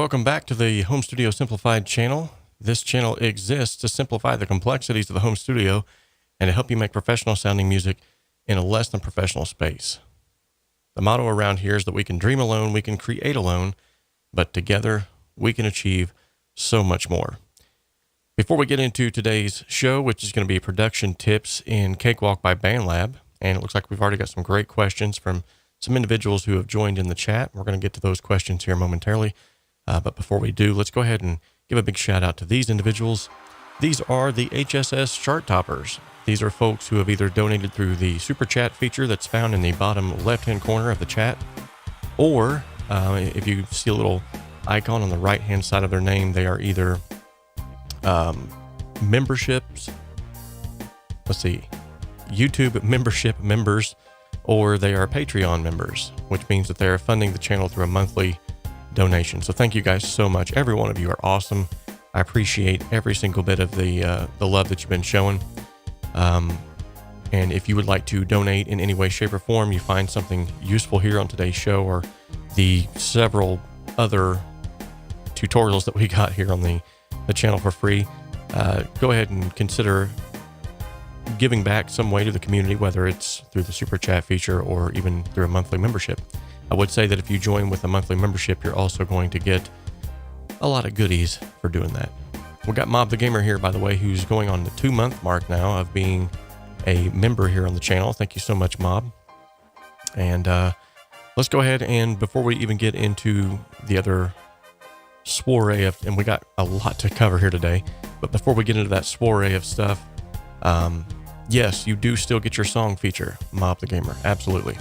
welcome back to the Home Studio Simplified channel. This channel exists to simplify the complexities of the home studio and to help you make professional sounding music in a less than professional space. The motto around here is that we can dream alone, we can create alone, but together we can achieve so much more. Before we get into today's show, which is going to be production tips in Cakewalk by BandLab, and it looks like we've already got some great questions from some individuals who have joined in the chat. We're going to get to those questions here momentarily. But before we do, let's go ahead and give a big shout out to these individuals. These are the HSS chart toppers. These are folks who have either donated through the super chat feature that's found in the bottom left-hand corner of the chat, or if you see a little icon on the right-hand side of their name, they are either memberships, YouTube membership members, or they are Patreon members, which means that they are funding the channel through a monthly donation. So thank you guys so much. Every one of you are awesome. I appreciate every single bit of the love that you've been showing. And if you would like to donate in any way, shape, or form, you find something useful here on today's show or the several other tutorials that we got here on the channel for free, go ahead and consider giving back some way to the community, whether it's through the super chat feature or even through a monthly membership. I would say that if you join with a monthly membership, you're also going to get a lot of goodies for doing that. We got Mob the Gamer here, by the way, who's going on the 2-month mark now of being a member here on the channel. Thank you so much, Mob. And let's go ahead and before we even get into the other soiree of, and we got a lot to cover here today, but before we get into that soiree of stuff, yes, you do still get your song feature, Mob the Gamer, absolutely.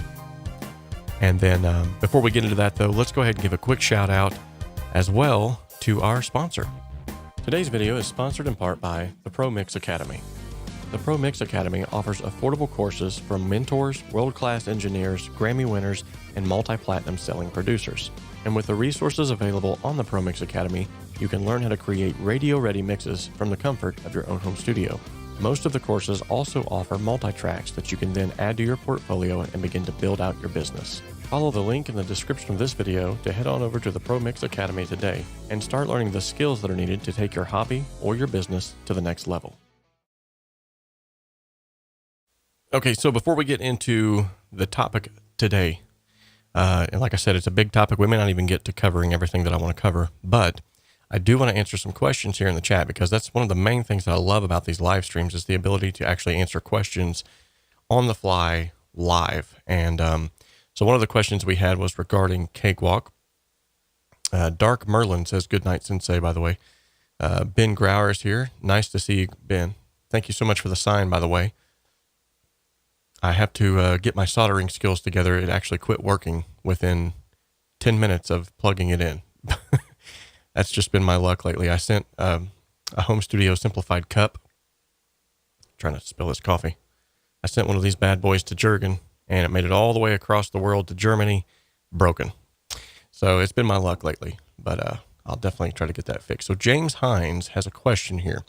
And then before we get into that, though, let's go ahead and give a quick shout out as well to our sponsor. Today's video is sponsored in part by the ProMix Academy. The ProMix Academy offers affordable courses from mentors, world-class engineers, Grammy winners, and multi-platinum selling producers. And with the resources available on the ProMix Academy, you can learn how to create radio-ready mixes from the comfort of your own home studio. Most of the courses also offer multi-tracks that you can then add to your portfolio and begin to build out your business. Follow the link in the description of this video to head on over to the ProMix Academy today and start learning the skills that are needed to take your hobby or your business to the next level. Okay, so before we get into the topic today, and like I said, it's a big topic. We may not even get to covering everything that I want to cover, but I do want to answer some questions here in the chat because that's one of the main things that I love about these live streams is the ability to actually answer questions on the fly live. And so one of the questions we had was regarding Cakewalk. Dark Merlin says, good night, Sensei, by the way. Ben Grauer is here. Nice to see you, Ben. Thank you so much for the sign, by the way. I have to get my soldering skills together. It actually quit working within 10 minutes of plugging it in. That's just been my luck lately. I sent a Home Studio Simplified cup. I'm trying to spill this coffee. I sent one of these bad boys to Jurgen, and it made it all the way across the world to Germany, broken. So it's been my luck lately, but I'll definitely try to get that fixed. So James Hines has a question here,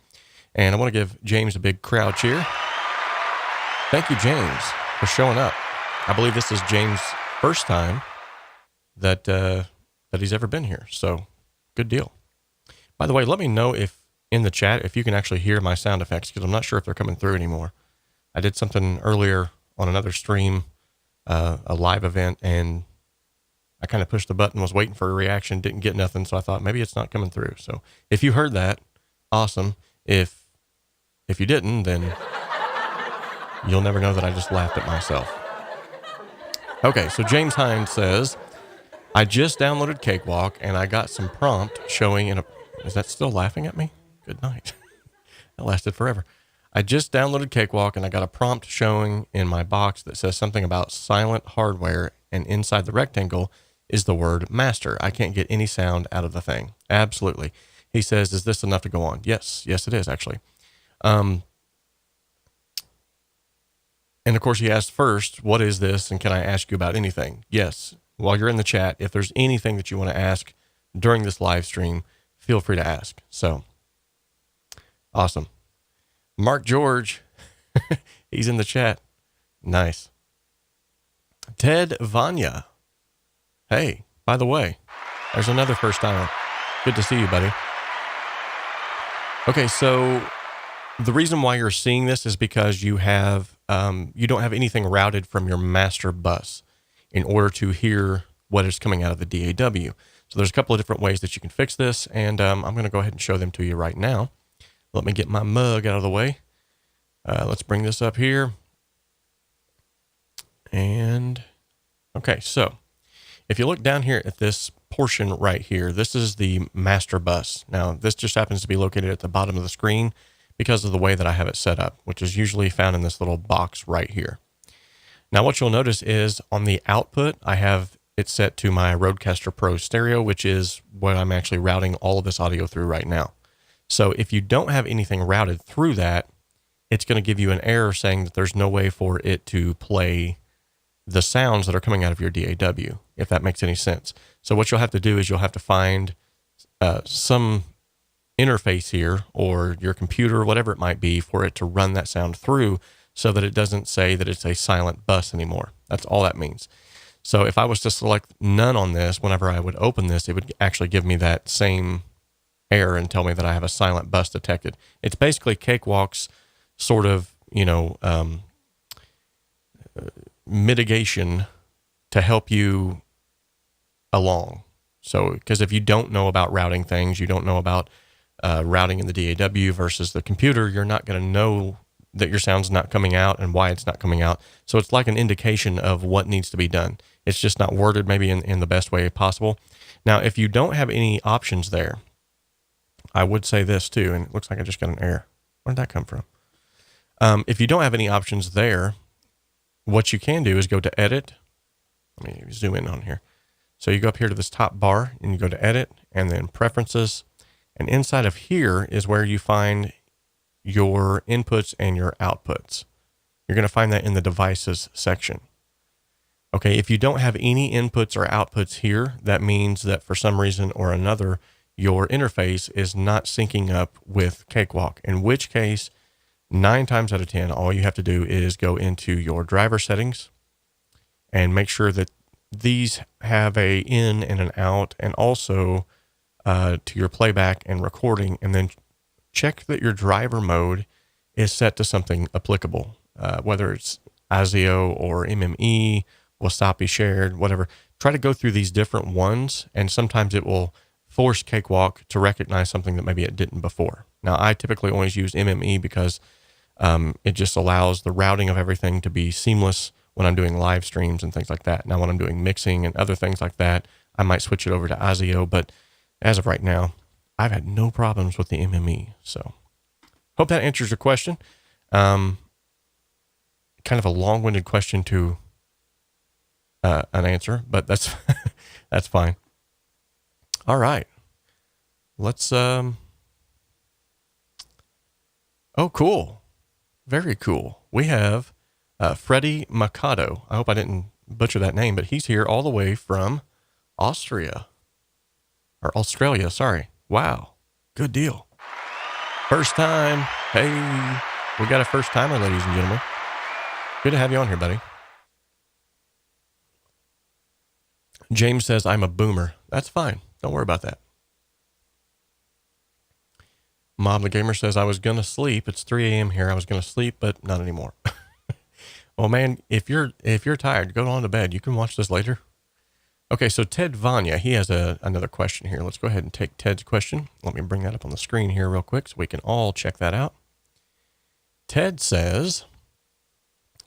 and I want to give James a big crowd cheer. Thank you, James, for showing up. I believe this is James' first time that he's ever been here, so good deal. By the way, let me know if in the chat if you can actually hear my sound effects because I'm not sure if they're coming through anymore. I did something earlier on another stream, a live event, and I kind of pushed the button, was waiting for a reaction, didn't get nothing, so I thought maybe it's not coming through. So if you heard that, awesome. If you didn't, then you'll never know that I just laughed at myself. Okay, so James Hines says, I just downloaded Cakewalk and I got some prompt showing in a... Is that still laughing at me? Good night. That lasted forever. I just downloaded Cakewalk and I got a prompt showing in my box that says something about silent hardware, and inside the rectangle is the word master. I can't get any sound out of the thing. Absolutely. He says, is this enough to go on? Yes. Yes, it is actually. And of course he asked first, what is this? And can I ask you about anything? Yes. While you're in the chat, if there's anything that you want to ask during this live stream, feel free to ask. So awesome. Mark George, he's in the chat. Nice. Ted Vanya. Hey, by the way, there's another first timer. Good to see you, buddy. Okay, so the reason why you're seeing this is because you have you don't have anything routed from your master bus in order to hear what is coming out of the DAW. So there's a couple of different ways that you can fix this, and I'm going to go ahead and show them to you right now. Let me get my mug out of the way. Let's bring this up here. And okay, so if you look down here at this portion right here, this is the master bus. Now, this just happens to be located at the bottom of the screen because of the way that I have it set up, which is usually found in this little box right here. Now, what you'll notice is on the output, I have it set to my Rodecaster Pro stereo, which is what I'm actually routing all of this audio through right now. So if you don't have anything routed through that, it's going to give you an error saying that there's no way for it to play the sounds that are coming out of your DAW, if that makes any sense. So what you'll have to do is you'll have to find some interface here, or your computer, whatever it might be, for it to run that sound through so that it doesn't say that it's a silent bus anymore. That's all that means. So if I was to select none on this, whenever I would open this, it would actually give me that same error and tell me that I have a silent bus detected. It's basically Cakewalk's sort of, mitigation to help you along. So, because if you don't know about routing things, you don't know about routing in the DAW versus the computer, you're not going to know that your sound's not coming out and why it's not coming out. So it's like an indication of what needs to be done. It's just not worded maybe in the best way possible. Now, if you don't have any options there, I would say this too, and it looks like I just got an error. Where did that come from? If you don't have any options there, what you can do is go to Edit. Let me zoom in on here. So you go up here to this top bar and you go to Edit and then Preferences. And inside of here is where you find your inputs and your outputs. You're going to find that in the Devices section. Okay, if you don't have any inputs or outputs here, that means that for some reason or another, your interface is not syncing up with Cakewalk, in which case, 9 times out of 10, all you have to do is go into your driver settings and make sure that these have a in and an out, and also to your playback and recording, and then check that your driver mode is set to something applicable, whether it's ASIO or MME, 𝗬𝗏 shared, whatever. Try to go through these different ones, and sometimes it will force Cakewalk to recognize something that maybe it didn't before. Now, I typically always use MME because it just allows the routing of everything to be seamless when I'm doing live streams and things like that. Now, when I'm doing mixing and other things like that, I might switch it over to ASIO, but as of right now, I've had no problems with the MME. So hope that answers your question. Kind of a long-winded question to an answer, but that's that's fine. All right. Let's oh, cool. Very cool. We have 𝗏𝗏𝗧𝗿. I hope I didn't butcher that name, but he's here all the way from Australia. Sorry. Wow. Good deal. First time. Hey, we got a first timer, ladies and gentlemen. Good to have you on here, buddy. James says, I'm a boomer. That's fine. Don't worry about that. Mob the Gamer says, I was going to sleep. It's 3 a.m. here. I was going to sleep, but not anymore. Well, man, if you're tired, go on to bed. You can watch this later. Okay, so 𝗏𝗏𝗍𝗔, he has another question here. Let's go ahead and take Ted's question. Let me bring that up on the screen here real quick so we can all check that out. Ted says,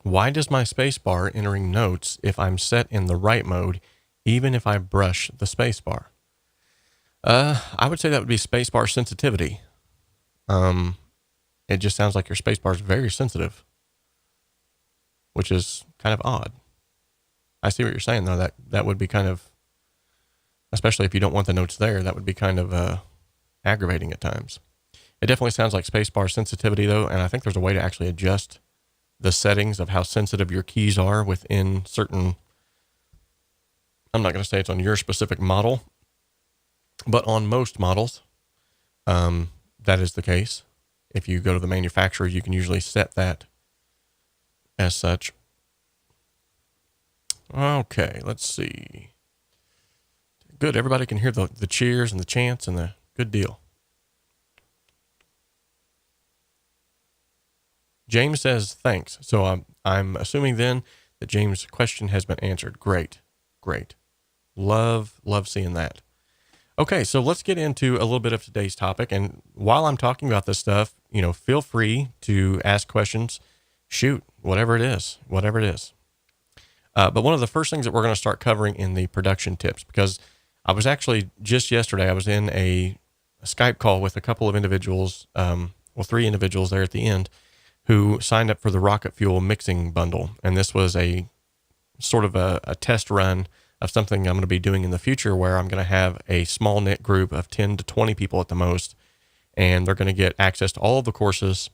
why does my spacebar entering notes if I'm set in the write mode, even if I brush the spacebar? I would say that would be spacebar sensitivity. It just sounds like your spacebar is very sensitive, which is kind of odd. I see what you're saying, though. That would be kind of, especially if you don't want the notes there, that would be kind of aggravating at times. It definitely sounds like spacebar sensitivity, though, and I think there's a way to actually adjust the settings of how sensitive your keys are within certain, I'm not going to say it's on your specific model, but on most models, that is the case. If you go to the manufacturer, you can usually set that as such. Okay, let's see. Good. Everybody can hear the cheers and the chants and the good deal. James says, thanks. So I'm assuming then that James' question has been answered. Great. Great. Love seeing that. Okay, so let's get into a little bit of today's topic. And while I'm talking about this stuff, feel free to ask questions. Shoot, whatever it is. But one of the first things that we're going to start covering in the production tips, because I was actually just yesterday, I was in a Skype call with a couple of individuals, 3 individuals there at the end, who signed up for the Rocket Fuel mixing bundle. And this was a sort of a test run of something I'm going to be doing in the future, where I'm going to have a small knit group of 10 to 20 people at the most, and they're going to get access to all of the courses,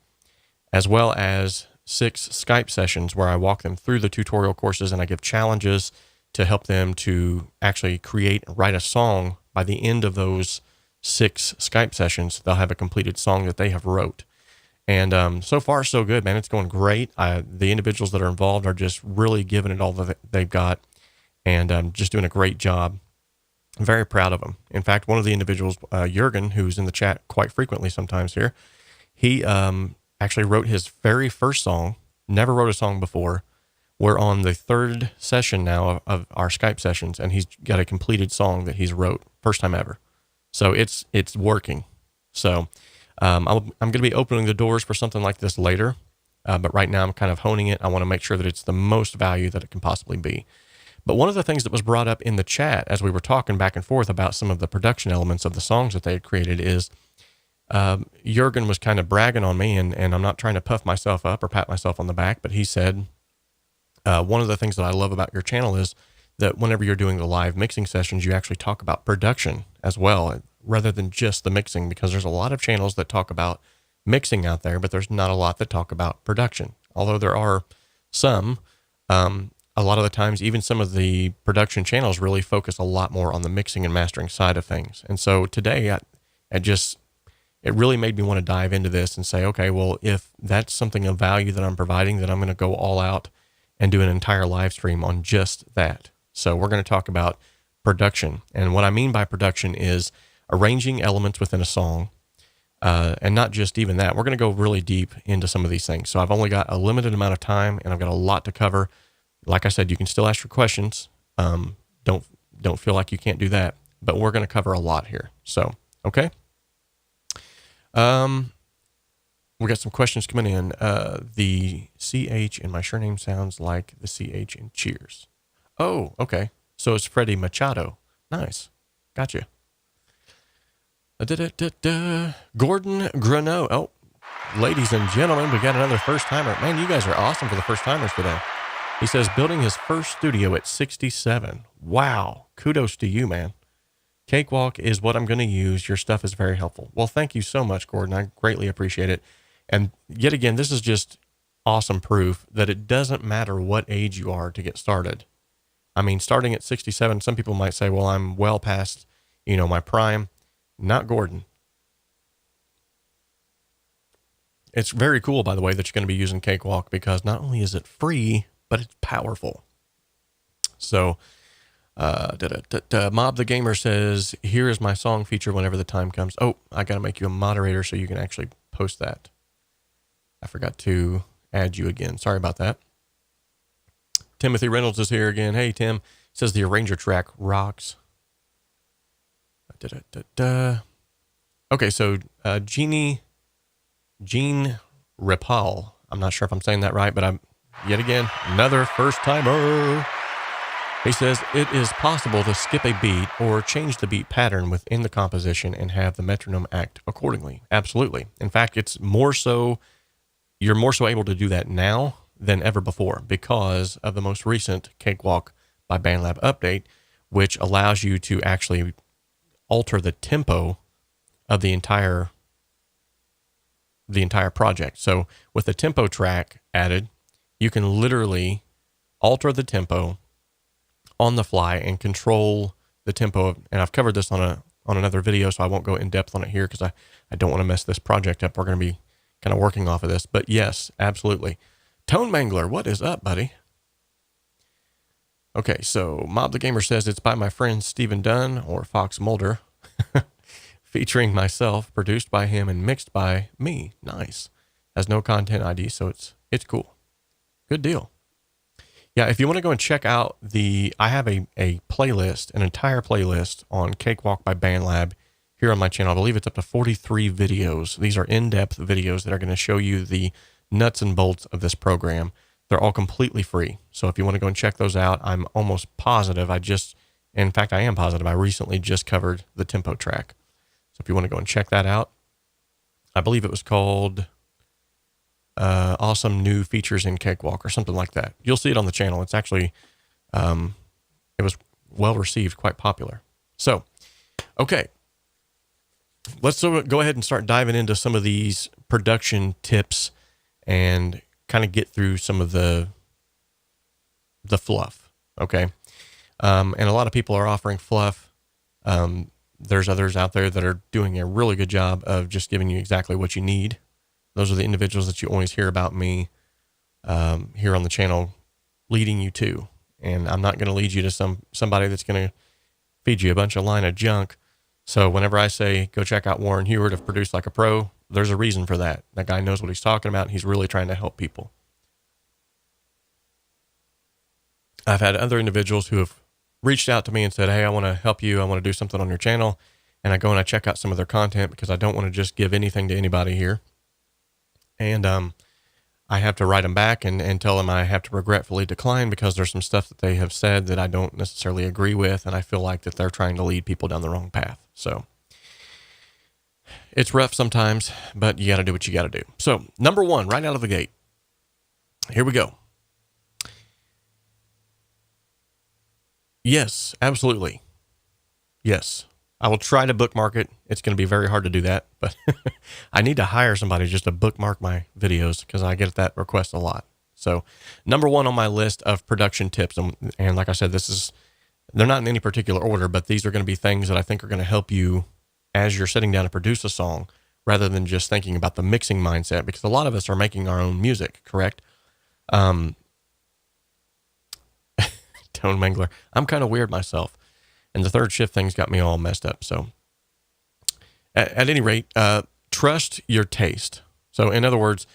as well as 6 Skype sessions where I walk them through the tutorial courses and I give challenges to help them to actually create and write a song. By the end of those 6 Skype sessions, they'll have a completed song that they have wrote. And so far, so good, man. It's going great. The individuals that are involved are just really giving it all that they've got, and just doing a great job. I'm very proud of them. In fact, one of the individuals, Jürgen, who's in the chat quite frequently sometimes here, he actually wrote his very first song, never wrote a song before. We're on the 3rd session now of our Skype sessions, and he's got a completed song that he's wrote, first time ever. So it's working. So I'm going to be opening the doors for something like this later, but right now I'm kind of honing it. I want to make sure that it's the most value that it can possibly be. But one of the things that was brought up in the chat as we were talking back and forth about some of the production elements of the songs that they had created is Jürgen was kind of bragging on me, and I'm not trying to puff myself up or pat myself on the back, but he said, one of the things that I love about your channel is that whenever you're doing the live mixing sessions, you actually talk about production as well, rather than just the mixing, because there's a lot of channels that talk about mixing out there, but there's not a lot that talk about production. Although there are some, a lot of the times, even some of the production channels really focus a lot more on the mixing and mastering side of things. And so today, it really made me want to dive into this and say, okay, well, if that's something of value that I'm providing, then I'm going to go all out and do an entire live stream on just that. So we're going to talk about production. And what I mean by production is arranging elements within a song, and not just even that. We're going to go really deep into some of these things. So I've only got a limited amount of time, and I've got a lot to cover. Like I said, you can still ask your questions. Don't feel like you can't do that, but we're going to cover a lot here. So, okay. We got some questions coming in. The CH in my surname sounds like the CH in Cheers. Oh, okay. So it's Freddie Machado. Nice. Gotcha. Gordon Greneau. Oh, ladies and gentlemen, we got another first timer. Man, you guys are awesome for the first timers today. He says, building his first studio at 67. Wow. Kudos to you, man. Cakewalk is what I'm going to use. Your stuff is very helpful. Well, thank you so much, Gordon. I greatly appreciate it. And yet again, this is just awesome proof that it doesn't matter what age you are to get started. I mean, starting at 67, some people might say, well, I'm well past, my prime. Not Gordon. It's very cool, by the way, that you're going to be using Cakewalk, because not only is it free, but it's powerful. So, Mob the Gamer says, here is my song feature whenever the time comes. Oh, I got to make you a moderator so you can actually post that. I forgot to add you again. Sorry about that. Timothy Reynolds is here again. Hey, Tim. Says the arranger track rocks. Okay, so Jean 𝗵𝗆. I'm not sure if I'm saying that right, but I'm yet again another first timer. He says it is possible to skip a beat or change the beat pattern within the composition and have the metronome act accordingly. Absolutely. In fact, you're more so able to do that now than ever before because of the most recent Cakewalk by BandLab update, which allows you to actually alter the tempo of the entire project. So with the tempo track added, you can literally alter the tempo on the fly and control the tempo. And I've covered this on another video, so I won't go in depth on it here because I don't want to mess this project up. We're going to be kind of working off of this, but yes, absolutely. Tone Mangler, what is up, buddy? Okay, so Mob the Gamer says it's by my friend Stephen Dunn, or Fox Mulder, featuring myself, produced by him and mixed by me. Nice. Has no content ID, so it's cool. Good deal. Yeah, if you want to go and check out I have a playlist, an entire playlist on Cakewalk by BandLab here on my channel. I believe it's up to 43 videos. These are in-depth videos that are going to show you the nuts and bolts of this program. They're all completely free. So if you want to go and check those out, I'm almost positive. In fact, I am positive. I recently just covered the tempo track. So if you want to go and check that out, I believe it was called Awesome New Features in Cakewalk or something like that. You'll see it on the channel. It's actually, it was well received, quite popular. So, okay. Let's go ahead and start diving into some of these production tips and kind of get through some of the fluff. Okay. And a lot of people are offering fluff. There's others out there that are doing a really good job of just giving you exactly what you need. Those are the individuals that you always hear about me here on the channel leading you to. And I'm not going to lead you to somebody that's going to feed you a bunch of line of junk. So whenever I say, go check out Warren Huart of Produce Like a Pro, there's a reason for that. That guy knows what he's talking about. He's really trying to help people. I've had other individuals who have reached out to me and said, hey, I want to help you. I want to do something on your channel. And I go and I check out some of their content because I don't want to just give anything to anybody here. And I have to write them back and tell them I have to regretfully decline because there's some stuff that they have said that I don't necessarily agree with. And I feel like that they're trying to lead people down the wrong path. So it's rough sometimes, but you got to do what you got to do. So number one, right out of the gate, here we go. Yes, absolutely. Yes. I will try to bookmark it. It's going to be very hard to do that, but I need to hire somebody just to bookmark my videos because I get that request a lot. So number one on my list of production tips, and like I said, they're not in any particular order, but these are going to be things that I think are going to help you as you're sitting down to produce a song rather than just thinking about the mixing mindset, because a lot of us are making our own music, correct? Tone Mangler. I'm kind of weird myself. And the third shift thing's got me all messed up. So at any rate, trust your taste. So in other words,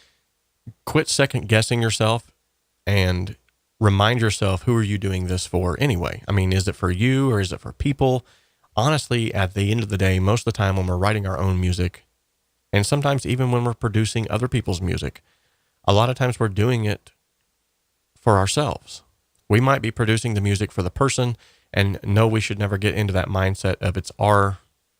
quit second guessing yourself and remind yourself, who are you doing this for anyway? I mean, is it for you or is it for people? Honestly, at the end of the day, most of the time when we're writing our own music, and sometimes even when we're producing other people's music, a lot of times we're doing it for ourselves. We might be producing the music for the person, and no, we should never get into that mindset of it's our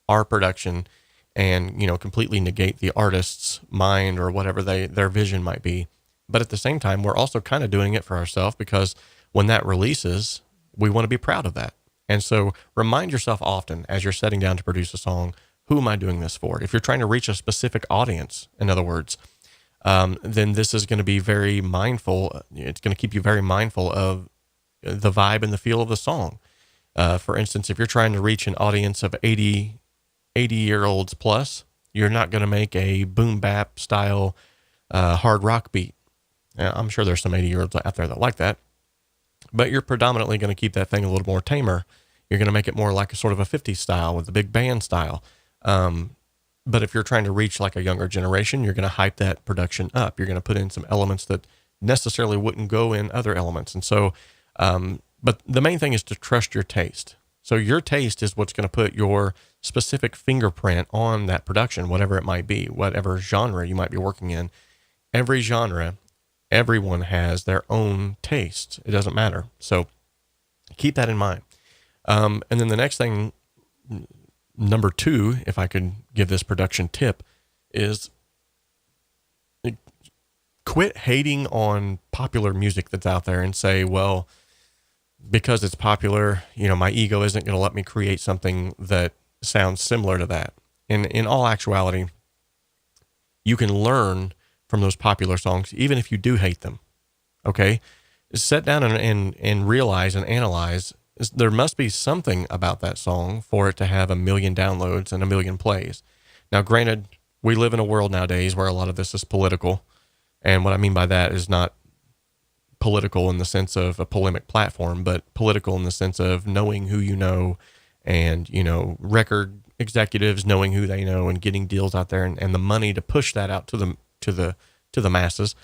production and, completely negate the artist's mind or whatever their vision might be. But at the same time, we're also kind of doing it for ourselves because when that releases, we want to be proud of that. And so remind yourself often as you're setting down to produce a song, who am I doing this for? If you're trying to reach a specific audience, in other words, then this is going to be very mindful. It's going to keep you very mindful of the vibe and the feel of the song. For instance, if you're trying to reach an audience of 80-year-olds plus, you're not going to make a boom bap style hard rock beat. I'm sure there's some 80-year-olds out there that like that, but you're predominantly going to keep that thing a little more tamer. You're going to make it more like a sort of a 50s style with the big band style. But if you're trying to reach like a younger generation, you're going to hype that production up. You're going to put in some elements that necessarily wouldn't go in other elements. And so, but the main thing is to trust your taste. So your taste is what's going to put your specific fingerprint on that production, whatever it might be, whatever genre you might be working in. Every genre, everyone has their own taste. It doesn't matter. So keep that in mind. And then the next thing, number two, if I could give this production tip, is quit hating on popular music that's out there and say, well, because it's popular, my ego isn't going to let me create something that sounds similar to that. In all actuality, you can learn from those popular songs, even if you do hate them. Okay? Sit down and realize and analyze, there must be something about that song for it to have 1 million downloads and 1 million plays. Now, granted, we live in a world nowadays where a lot of this is political. And what I mean by that is not political in the sense of a polemic platform, but political in the sense of knowing who you know, and, you know, record executives knowing who they know and getting deals out there, and the money to push that out to the masses.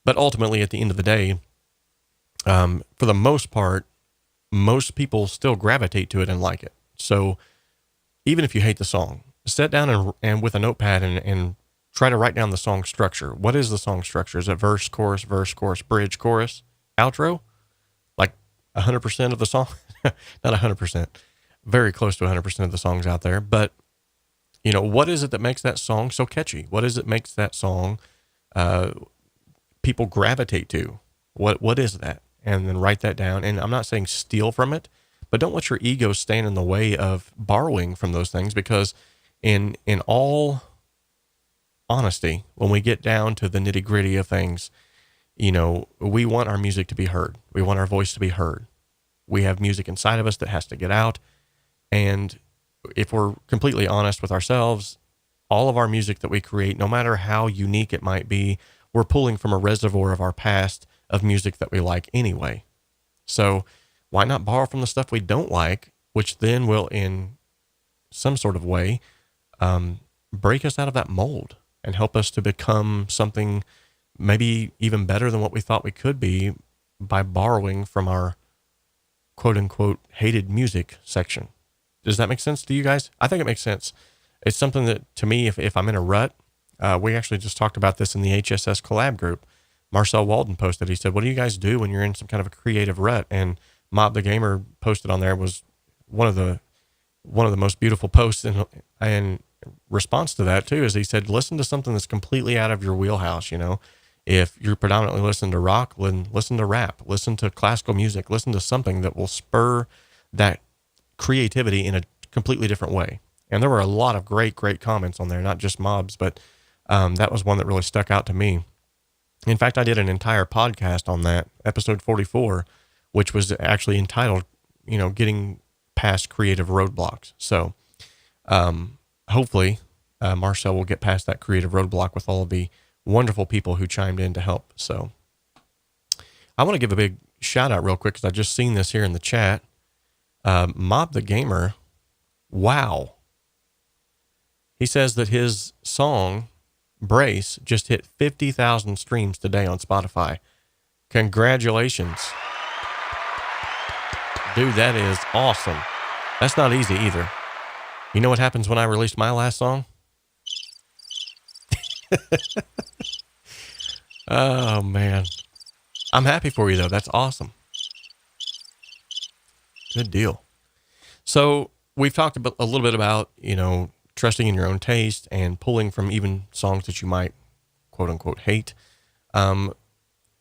But ultimately, at the end of the day, for the most part, most people still gravitate to it and like it. So even if you hate the song, sit down and with a notepad and try to write down the song structure. What is the song structure? Is it verse, chorus, bridge, chorus, outro? Like 100% of the song? Not 100%. Very close to 100% of the songs out there. But, you know, what is it that makes that song so catchy? What is it makes that song people gravitate to? What is that? And then write that down. And I'm not saying steal from it, but don't let your ego stand in the way of borrowing from those things, because in all honesty, when we get down to the nitty gritty of things, you know, we want our music to be heard. We want our voice to be heard. We have music inside of us that has to get out. And if we're completely honest with ourselves, all of our music that we create, no matter how unique it might be, we're pulling from a reservoir of our past of music that we like anyway. So why not borrow from the stuff we don't like, which then will, in some sort of way, break us out of that mold and help us to become something maybe even better than what we thought we could be by borrowing from our quote unquote hated music section. Does that make sense to you guys? I think it makes sense. It's something that, to me, if I'm in a rut, we actually just talked about this in the HSS collab group. Marcel Walden posted, he said, what do you guys do when you're in some kind of a creative rut? And Mob the Gamer posted on there, was one of the most beautiful posts in response to that too, is he said, listen to something that's completely out of your wheelhouse. You know, if you're predominantly listening to rock, listen to rap, listen to classical music, listen to something that will spur that creativity in a completely different way. And there were a lot of great comments on there, not just Mob's, but that was one that really stuck out to me. In fact, I did an entire podcast on that, episode 44, which was actually entitled, you know, getting past creative roadblocks. So hopefully Marcel will get past that creative roadblock with all of the wonderful people who chimed in to help. So I want to give a big shout out real quick, because I just seen this here in the chat. Mob the Gamer, wow. He says that his song Brace just hit 50,000 streams today on Spotify. Congratulations. Dude, that is awesome. That's not easy either. You know what happens when I released my last song? Oh, man. I'm happy for you, though. That's awesome. Good deal. So we've talked a little bit about, you know, trusting in your own taste and pulling from even songs that you might quote unquote hate. The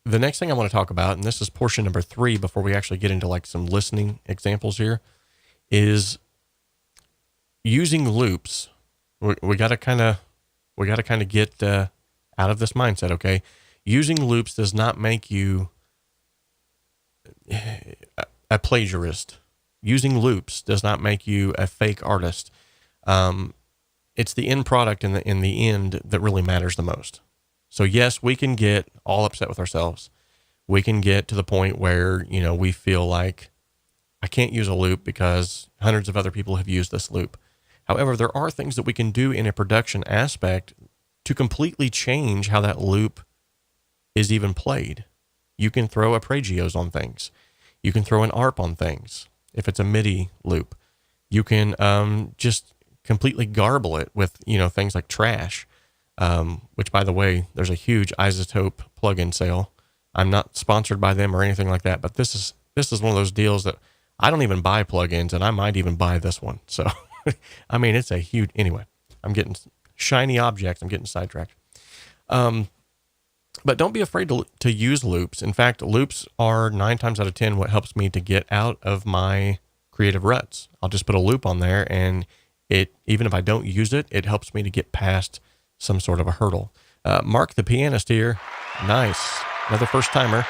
next thing I want to talk about, and this is portion number 3 before we actually get into like some listening examples here, is using loops. We got to kind of get out of this mindset. Okay. Using loops does not make you a plagiarist. Using loops does not make you a fake artist. It's the end product in the end that really matters the most. So yes, we can get all upset with ourselves. We can get to the point where, you know, we feel like I can't use a loop because hundreds of other people have used this loop. However, there are things that we can do in a production aspect to completely change how that loop is even played. You can throw arpeggios on things. You can throw an ARP on things. If it's a MIDI loop, you can just completely garble it with, you know, things like trash, which, by the way, there's a huge 𝗍𝗿𝗀 plugin sale. I'm not sponsored by them or anything like that, but this is one of those deals that I don't even buy plugins, and I might even buy this one. So, I mean, it's a huge, anyway, I'm getting shiny objects. I'm getting sidetracked. But don't be afraid to use loops. In fact, loops are 9 times out of 10 what helps me to get out of my creative ruts. I'll just put a loop on there, and even if I don't use it, it helps me to get past some sort of a hurdle. Mark the pianist here. Nice. Another first timer.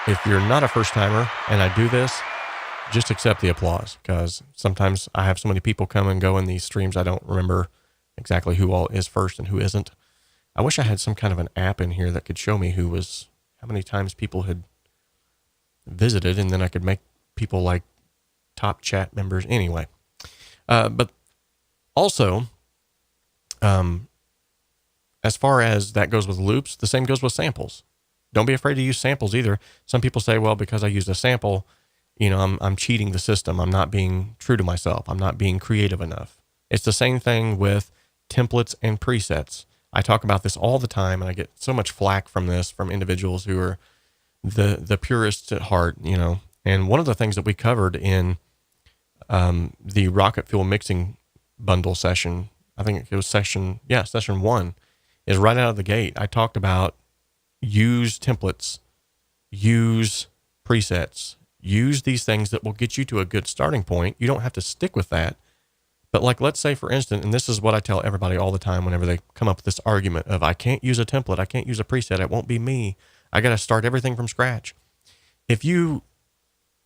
If you're not a first timer and I do this, just accept the applause, because sometimes I have so many people come and go in these streams, I don't remember exactly who all is first and who isn't. I wish I had some kind of an app in here that could show me how many times people had visited, and then I could make people like top chat members anyway. But also, as far as that goes with loops, the same goes with samples. Don't be afraid to use samples either. Some people say, well, because I used a sample, you know, I'm cheating the system. I'm not being true to myself. I'm not being creative enough. It's the same thing with templates and presets. I talk about this all the time, and I get so much flack from this from individuals who are the purists at heart, you know. And one of the things that we covered in the rocket fuel mixing bundle session, I think it was session 1, is right out of the gate. I talked about use templates, use presets, use these things that will get you to a good starting point. You don't have to stick with that. But like, let's say for instance, and this is what I tell everybody all the time whenever they come up with this argument of, I can't use a template, I can't use a preset, it won't be me, I got to start everything from scratch. If you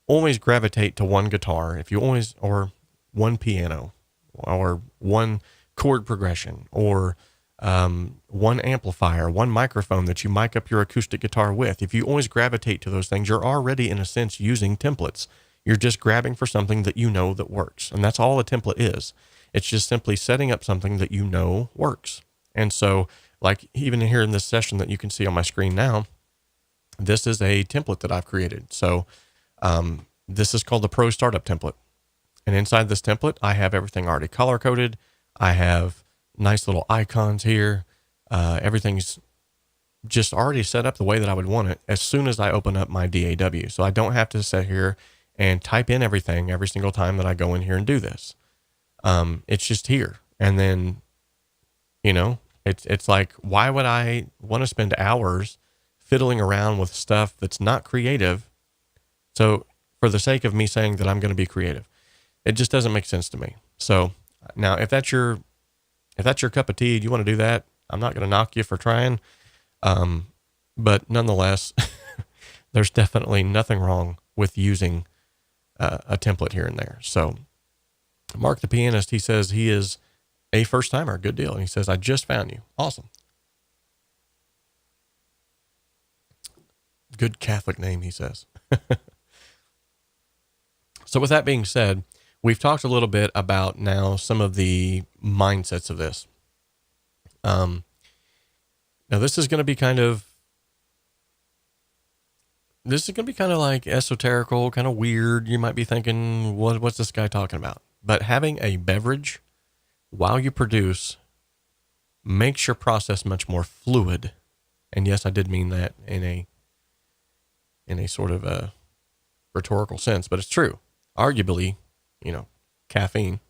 always gravitate to one guitar, if you always, or one piano, or one chord progression, or one amplifier, one microphone that you mic up your acoustic guitar with, if you always gravitate to those things, you're already in a sense using templates. You're just grabbing for something that you know that works. And that's all a template is. It's just simply setting up something that you know works. And so, like even here in this session that you can see on my screen now, this is a template that I've created. So this is called the Pro Startup Template. And inside this template, I have everything already color-coded. I have nice little icons here. Everything's just already set up the way that I would want it as soon as I open up my DAW. So I don't have to sit here and type in everything every single time that I go in here and do this. It's just here. And then, you know, it's like, why would I want to spend hours fiddling around with stuff that's not creative? So for the sake of me saying that I'm going to be creative, it just doesn't make sense to me. So now if that's your cup of tea, do you want to do that? I'm not going to knock you for trying. But nonetheless, there's definitely nothing wrong with using a template here and there. So Mark the Pianist, he says he is a first timer. Good deal. And he says, I just found you. Awesome. Good Catholic name, he says. So with that being said, we've talked a little bit about now some of the mindsets of this. Now this is going to be kind of like esoterical, kind of weird. You might be thinking, what's this guy talking about? But having a beverage while you produce makes your process much more fluid. And yes, I did mean that in a sort of a rhetorical sense, but it's true. Arguably, you know, caffeine.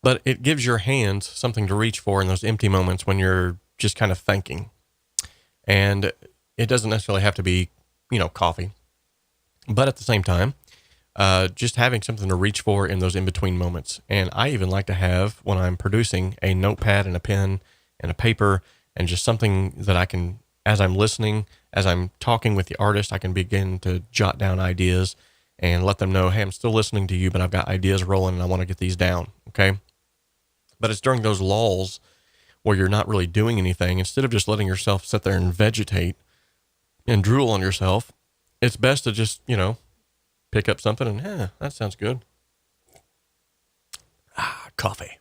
But it gives your hands something to reach for in those empty moments when you're just kind of thinking. And it doesn't necessarily have to be, you know, coffee. But at the same time, just having something to reach for in those in-between moments. And I even like to have, when I'm producing, a notepad and a pen and a paper and just something that I can, as I'm listening, as I'm talking with the artist, I can begin to jot down ideas and let them know, hey, I'm still listening to you, but I've got ideas rolling and I want to get these down, okay? But it's during those lulls where you're not really doing anything, instead of just letting yourself sit there and vegetate and drool on yourself, it's best to just, you know, pick up something and, that sounds good. Coffee.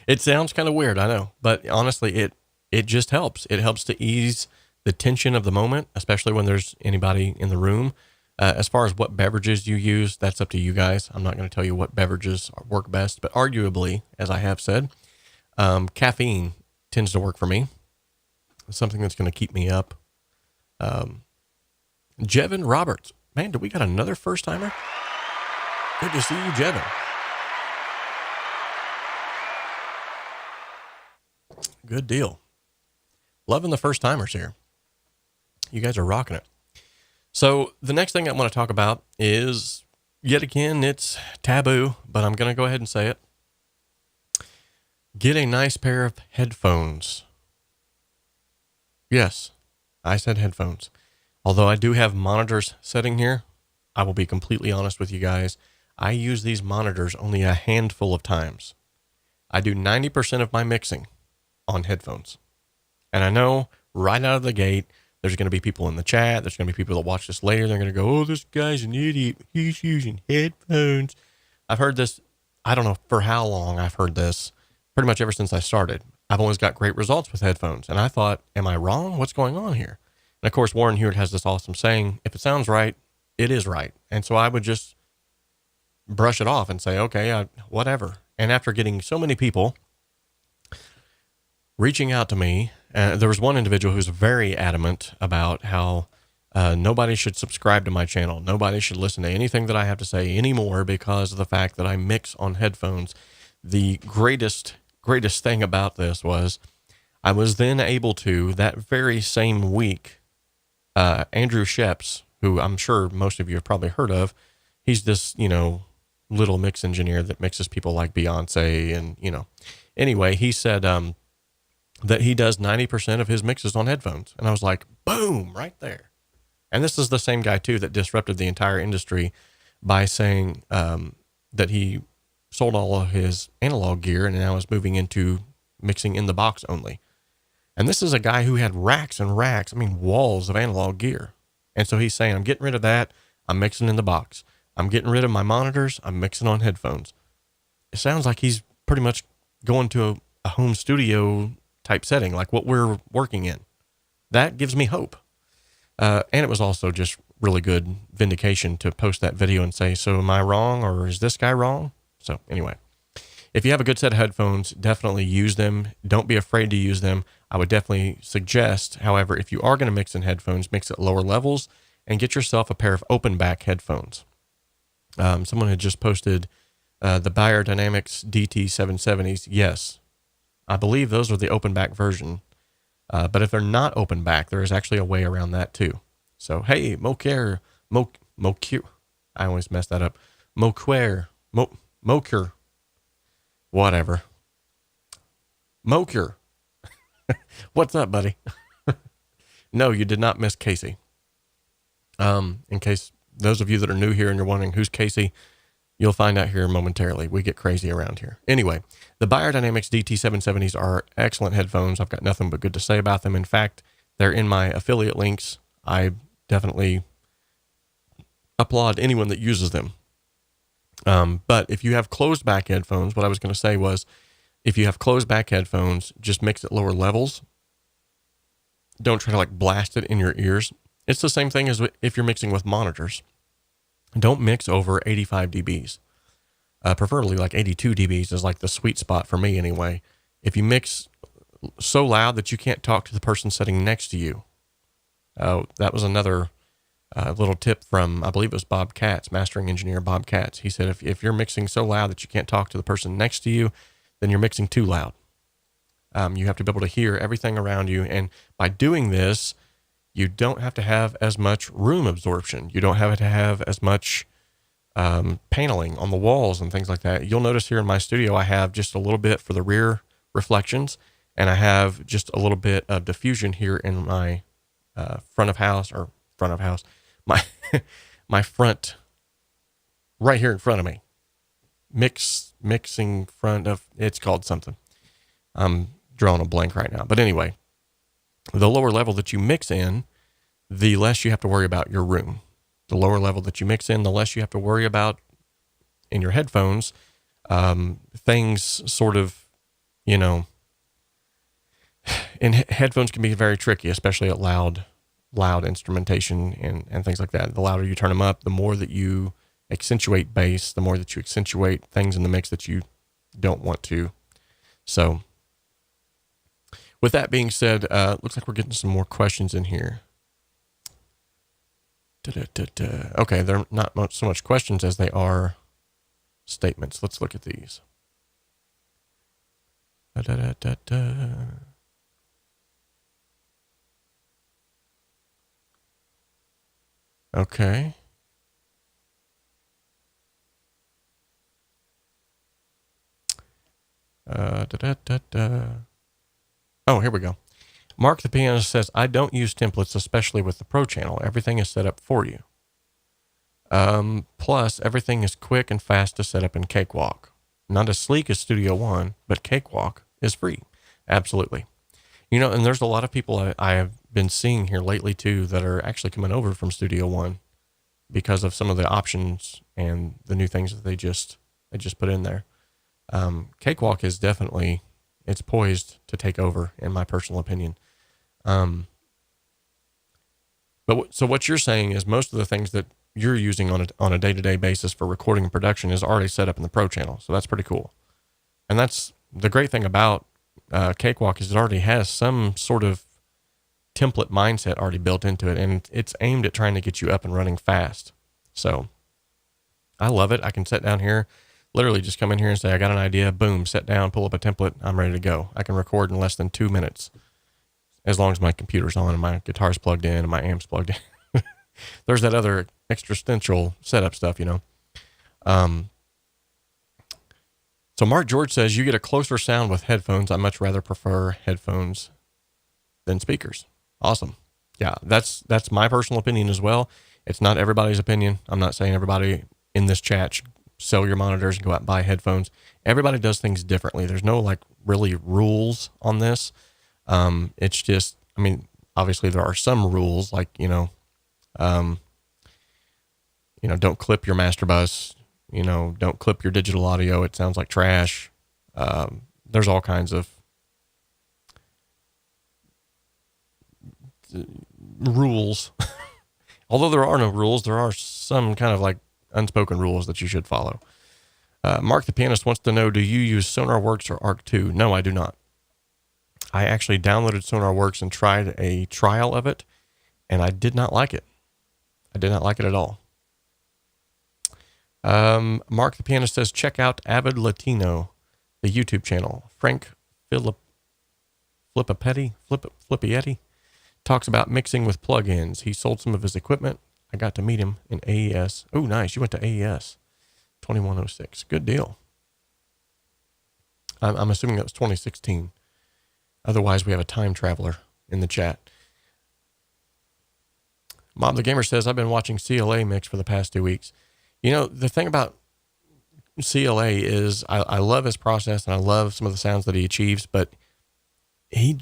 It sounds kind of weird, I know, but honestly, it just helps. It helps to ease the tension of the moment, especially when there's anybody in the room. As far as what beverages you use, that's up to you guys. I'm not going to tell you what beverages work best, but arguably, as I have said, caffeine tends to work for me. It's something that's going to keep me up. Jevin Roberts. Man, do we got another first timer? Good to see you, Jevin. Good deal. Loving the first timers here. You guys are rocking it. So the next thing I want to talk about is, yet again, it's taboo, but I'm going to go ahead and say it. Get a nice pair of headphones. Yes, I said headphones. Although I do have monitors sitting here, I will be completely honest with you guys. I use these monitors only a handful of times. I do 90% of my mixing on headphones. And I know right out of the gate, there's going to be people in the chat. There's going to be people that watch this later. They're going to go, oh, this guy's an idiot. He's using headphones. I've heard this. I don't know for how long I've heard this. Pretty much ever since I started. I've always got great results with headphones. And I thought, am I wrong? What's going on here? And of course, Warren Hewitt has this awesome saying, if it sounds right, it is right. And so I would just brush it off and say, okay, whatever. And after getting so many people reaching out to me, there was one individual who was very adamant about how nobody should subscribe to my channel. Nobody should listen to anything that I have to say anymore because of the fact that I mix on headphones. The greatest thing about this was I was then able to, that very same week, Andrew Scheps, who I'm sure most of you have probably heard of, he's this, little mix engineer that mixes people like Beyonce and, anyway, he said that he does 90% of his mixes on headphones. And I was like, boom, right there. And this is the same guy too that disrupted the entire industry by saying that he sold all of his analog gear and now is moving into mixing in the box only. And this is a guy who had racks and racks, walls of analog gear. And so he's saying, I'm getting rid of that. I'm mixing in the box. I'm getting rid of my monitors. I'm mixing on headphones. It sounds like he's pretty much going to a home studio type setting, like what we're working in. That gives me hope. And it was also just really good vindication to post that video and say, so am I wrong or is this guy wrong? So anyway, if you have a good set of headphones, definitely use them. Don't be afraid to use them. I would definitely suggest, however, if you are going to mix in headphones, mix at lower levels and get yourself a pair of open back headphones. Someone had just posted the Beyerdynamics DT770s. Yes, I believe those are the open back version. But if they're not open back, there is actually a way around that too. So, hey, Moquer, I always mess that up. Moquer, whatever. Moquer. What's up, buddy? No, you did not miss Casey. In case those of you that are new here and you're wondering who's Casey, you'll find out here momentarily. We get crazy around here. Anyway, the Beyerdynamics DT770s are excellent headphones. I've got nothing but good to say about them. In fact, they're in my affiliate links. I definitely applaud anyone that uses them. But if you have closed back headphones, what I was going to say was, if you have closed back headphones, just mix at lower levels. Don't try to blast it in your ears. It's the same thing as if you're mixing with monitors. Don't mix over 85 dBs. Preferably 82 dBs is the sweet spot for me anyway. If you mix so loud that you can't talk to the person sitting next to you. That was another little tip from, I believe it was Bob Katz, mastering engineer Bob Katz. He said, if you're mixing so loud that you can't talk to the person next to you, then you're mixing too loud. You have to be able to hear everything around you. And by doing this, you don't have to have as much room absorption. You don't have to have as much paneling on the walls and things like that. You'll notice here in my studio, I have just a little bit for the rear reflections, and I have just a little bit of diffusion here in my front of house, my my front, right here in front of me. Mixing front of, it's called something. I'm drawing a blank right now. But anyway, the lower level that you mix in, the less you have to worry about your room. The lower level that you mix in, the less you have to worry about in your headphones. Things sort of, and headphones can be very tricky, especially at loud instrumentation and things like that. The louder you turn them up, the more that you accentuate bass, the more that you accentuate things in the mix that you don't want to. So with that being said, looks like we're getting some more questions in here. Okay, they're not so much questions as they are statements. Let's look at these. Okay. Oh, here we go. Mark the Pianist says, I don't use templates, especially with the Pro channel. Everything is set up for you. Plus, everything is quick and fast to set up in Cakewalk. Not as sleek as Studio One, but Cakewalk is free. Absolutely. You know, and there's a lot of people I have been seeing here lately too that are actually coming over from Studio One because of some of the options and the new things that they just put in there. Cakewalk is definitely, it's poised to take over, in my personal opinion. So what you're saying is most of the things that you're using on a day-to-day basis for recording and production is already set up in the Pro channel. So that's pretty cool. And that's the great thing about Cakewalk, is it already has some sort of template mindset already built into it, and it's aimed at trying to get you up and running fast. So I love it. I can sit down here, literally just come in here and say, I got an idea, boom, sit down, pull up a template, I'm ready to go. I can record in less than 2 minutes, as long as my computer's on and my guitar's plugged in and my amp's plugged in. There's that other existential setup stuff, you know. So Mark George says, you get a closer sound with headphones. I much rather prefer headphones than speakers. Awesome. Yeah, that's my personal opinion as well. It's not everybody's opinion. I'm not saying everybody in this chat should sell your monitors and go out and buy headphones. Everybody does things differently. There's no like really rules on this. It's just, I mean, obviously there are some rules, like, don't clip your master bus, don't clip your digital audio. It sounds like trash. There's all kinds of rules. Although there are no rules, there are some kind of like unspoken rules that you should follow. Mark the Pianist wants to know, do you use SonarWorks or Arc 2? No, I do not. I actually downloaded SonarWorks and tried a trial of it, and I did not like it. I did not like it at all. Mark the Pianist says, check out Avid Latino, the YouTube channel. Frank 𝗶𝗶𝘂𝗀𝗶𝗂 talks about mixing with plugins. He sold some of his equipment. I got to meet him in AES. Oh, nice. You went to AES 2106. Good deal. I'm assuming that was 2016. Otherwise, we have a time traveler in the chat. Mob the Gamer says, I've been watching CLA mix for the past 2 weeks. The thing about CLA is I love his process and I love some of the sounds that he achieves, but I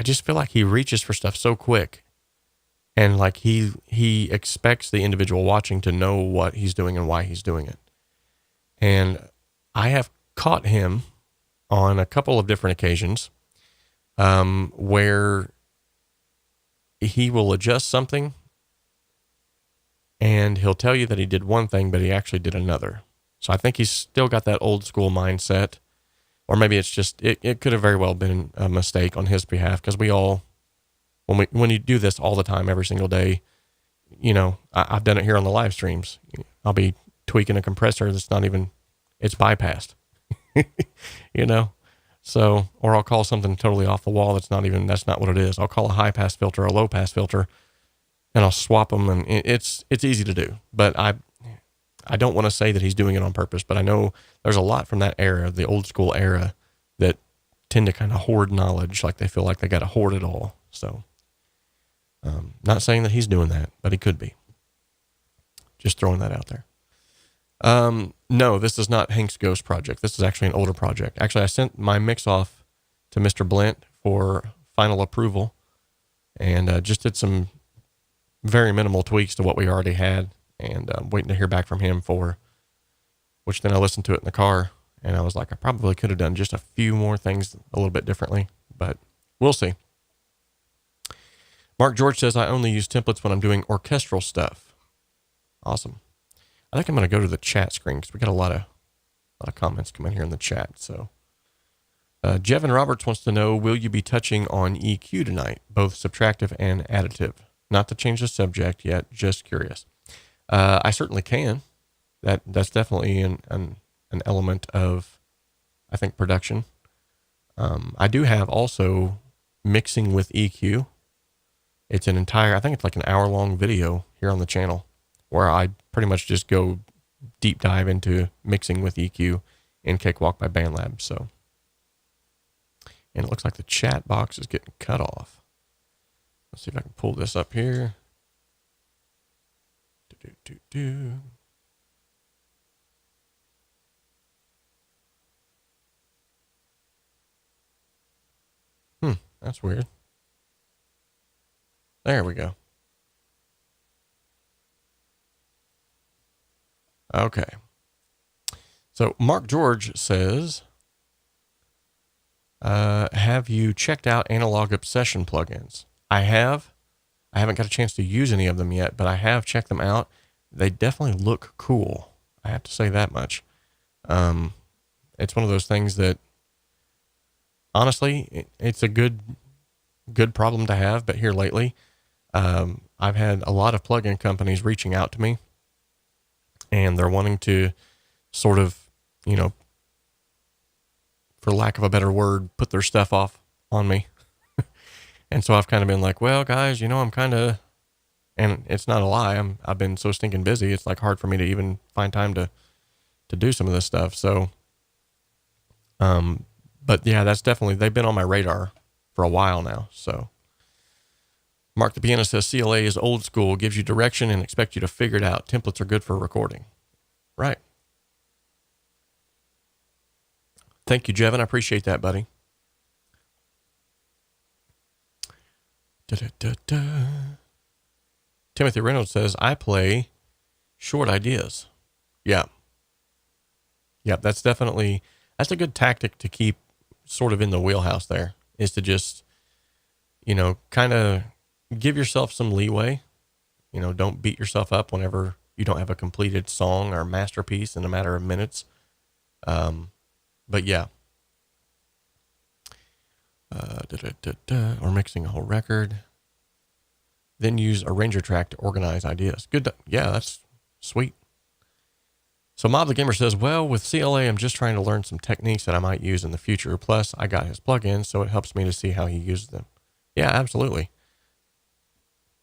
just feel like he reaches for stuff so quick, and like he expects the individual watching to know what he's doing and why he's doing it. And I have caught him on a couple of different occasions where he will adjust something and he'll tell you that he did one thing, but he actually did another. So I think he's still got that old school mindset, or maybe it's just, it could have very well been a mistake on his behalf. Cause we all, when you do this all the time, every single day, I've done it here on the live streams. I'll be tweaking a compressor that's not even, it's bypassed, so, or I'll call something totally off the wall. That's not what it is. I'll call a high pass filter, a low pass filter, and I'll swap them, and it's easy to do. But I don't want to say that he's doing it on purpose, but I know there's a lot from that era, the old school era, that tend to kind of hoard knowledge. Like they feel like they got to hoard it all. So, not saying that he's doing that, but he could be. Just throwing that out there. No, this is not Hank's Ghost project. This is actually an older project. Actually, I sent my mix off to Mr. Blint for final approval, and just did some very minimal tweaks to what we already had, and waiting to hear back from him which then I listened to it in the car, and I was like, I probably could have done just a few more things a little bit differently, but we'll see. Mark George says, I only use templates when I'm doing orchestral stuff. Awesome. I think I'm going to go to the chat screen because we got a lot of comments coming here in the chat. So, Jevin Roberts wants to know, will you be touching on EQ tonight, both subtractive and additive? Not to change the subject yet, just curious. I certainly can. That's definitely an element of, I think, production. I do have also mixing with EQ. It's an entire, I think it's like an hour-long video here on the channel, where I pretty much just go deep dive into mixing with EQ in Cakewalk by BandLab. So, and it looks like the chat box is getting cut off. Let's see if I can pull this up here. That's weird. There we go. Okay. So Mark George says, have you checked out Analog Obsession plugins? I have. I haven't got a chance to use any of them yet, but I have checked them out. They definitely look cool. I have to say that much. It's one of those things that, honestly, it's a good problem to have. But here lately, I've had a lot of plugin companies reaching out to me, and they're wanting to sort of, you know, for lack of a better word, put their stuff off on me. And so I've kind of been like, well, guys, you know, I'm kind of, and it's not a lie, I've been so stinking busy, it's like hard for me to even find time to do some of this stuff. So, but yeah, that's definitely, they've been on my radar for a while now. So Mark the Pianist says, CLA is old school, gives you direction and expect you to figure it out. Templates are good for recording. Right. Thank you, Jevin. I appreciate that, buddy. Timothy Reynolds says, I play short ideas. Yeah. Yeah, that's a good tactic to keep sort of in the wheelhouse there, is to just, you know, kind of give yourself some leeway. You know, don't beat yourself up whenever you don't have a completed song or masterpiece in a matter of minutes. But yeah. Or mixing a whole record. Then use Arranger Track to organize ideas. Good. Yeah, that's sweet. So Mob the Gamer says, well, with CLA, I'm just trying to learn some techniques that I might use in the future. Plus, I got his plugins, so it helps me to see how he uses them. Yeah, absolutely.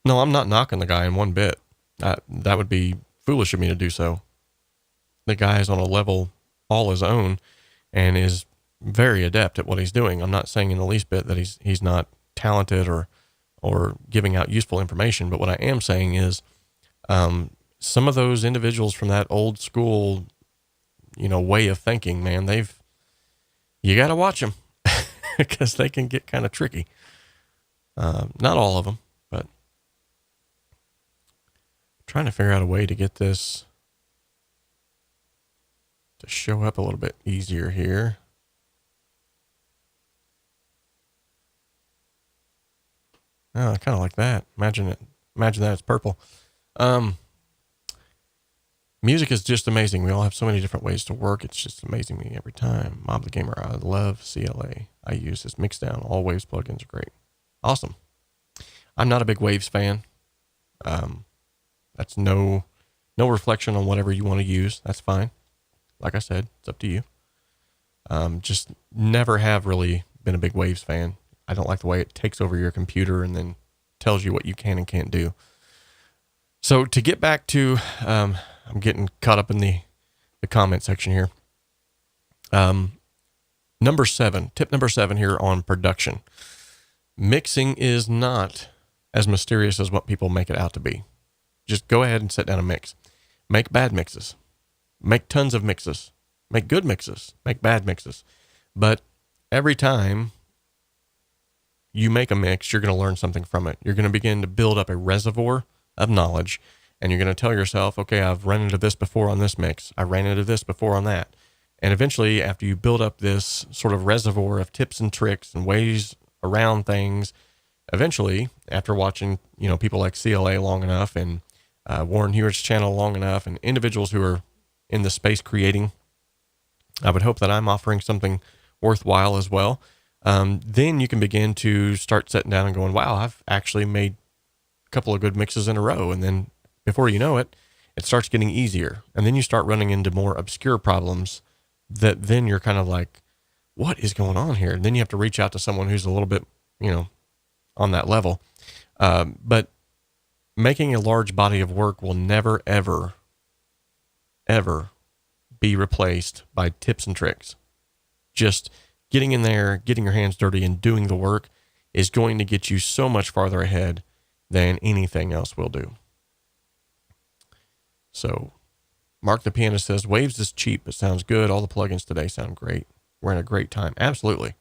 No, I'm not knocking the guy in one bit. That would be foolish of me to do so. The guy is on a level all his own and is very adept at what he's doing. I'm not saying in the least bit that he's not talented or giving out useful information, but what I am saying is, some of those individuals from that old school, you know, way of thinking, man, you got to watch them because they can get kind of tricky. Not all of them, but I'm trying to figure out a way to get this to show up a little bit easier here. Oh, kind of like that. Imagine that it's purple. Music is just amazing. We all have so many different ways to work. It's just amazing me every time. Mob the Gamer, I love CLA. I use this Mixdown. All Waves plugins are great. Awesome. I'm not a big Waves fan. That's no reflection on whatever you want to use. That's fine. Like I said, it's up to you. Just never have really been a big Waves fan. I don't like the way it takes over your computer and then tells you what you can and can't do. So to get back to, I'm getting caught up in the comment section here. Number 7, tip number 7 here on production. Mixing is not as mysterious as what people make it out to be. Just go ahead and sit down and mix. Make bad mixes. Make tons of mixes. Make good mixes. Make bad mixes. But every time you make a mix, you're going to learn something from it. You're going to begin to build up a reservoir of knowledge, and you're going to tell yourself, okay, I've run into this before on this mix. I ran into this before on that. And eventually, after you build up this sort of reservoir of tips and tricks and ways around things, eventually, after watching, you know, people like CLA long enough and Warren Hewitt's channel long enough and individuals who are in the space creating, I would hope that I'm offering something worthwhile as well. Then you can begin to start sitting down and going, wow, I've actually made a couple of good mixes in a row. And then before you know it, it starts getting easier. And then you start running into more obscure problems that then you're kind of like, what is going on here? And then you have to reach out to someone who's a little bit, you know, on that level. But making a large body of work will never, ever, ever be replaced by tips and tricks. Just getting in there, getting your hands dirty and doing the work is going to get you so much farther ahead than anything else will do. So Mark the Pianist says, Waves is cheap, but sounds good. All the plugins today sound great. We're in a great time. Absolutely.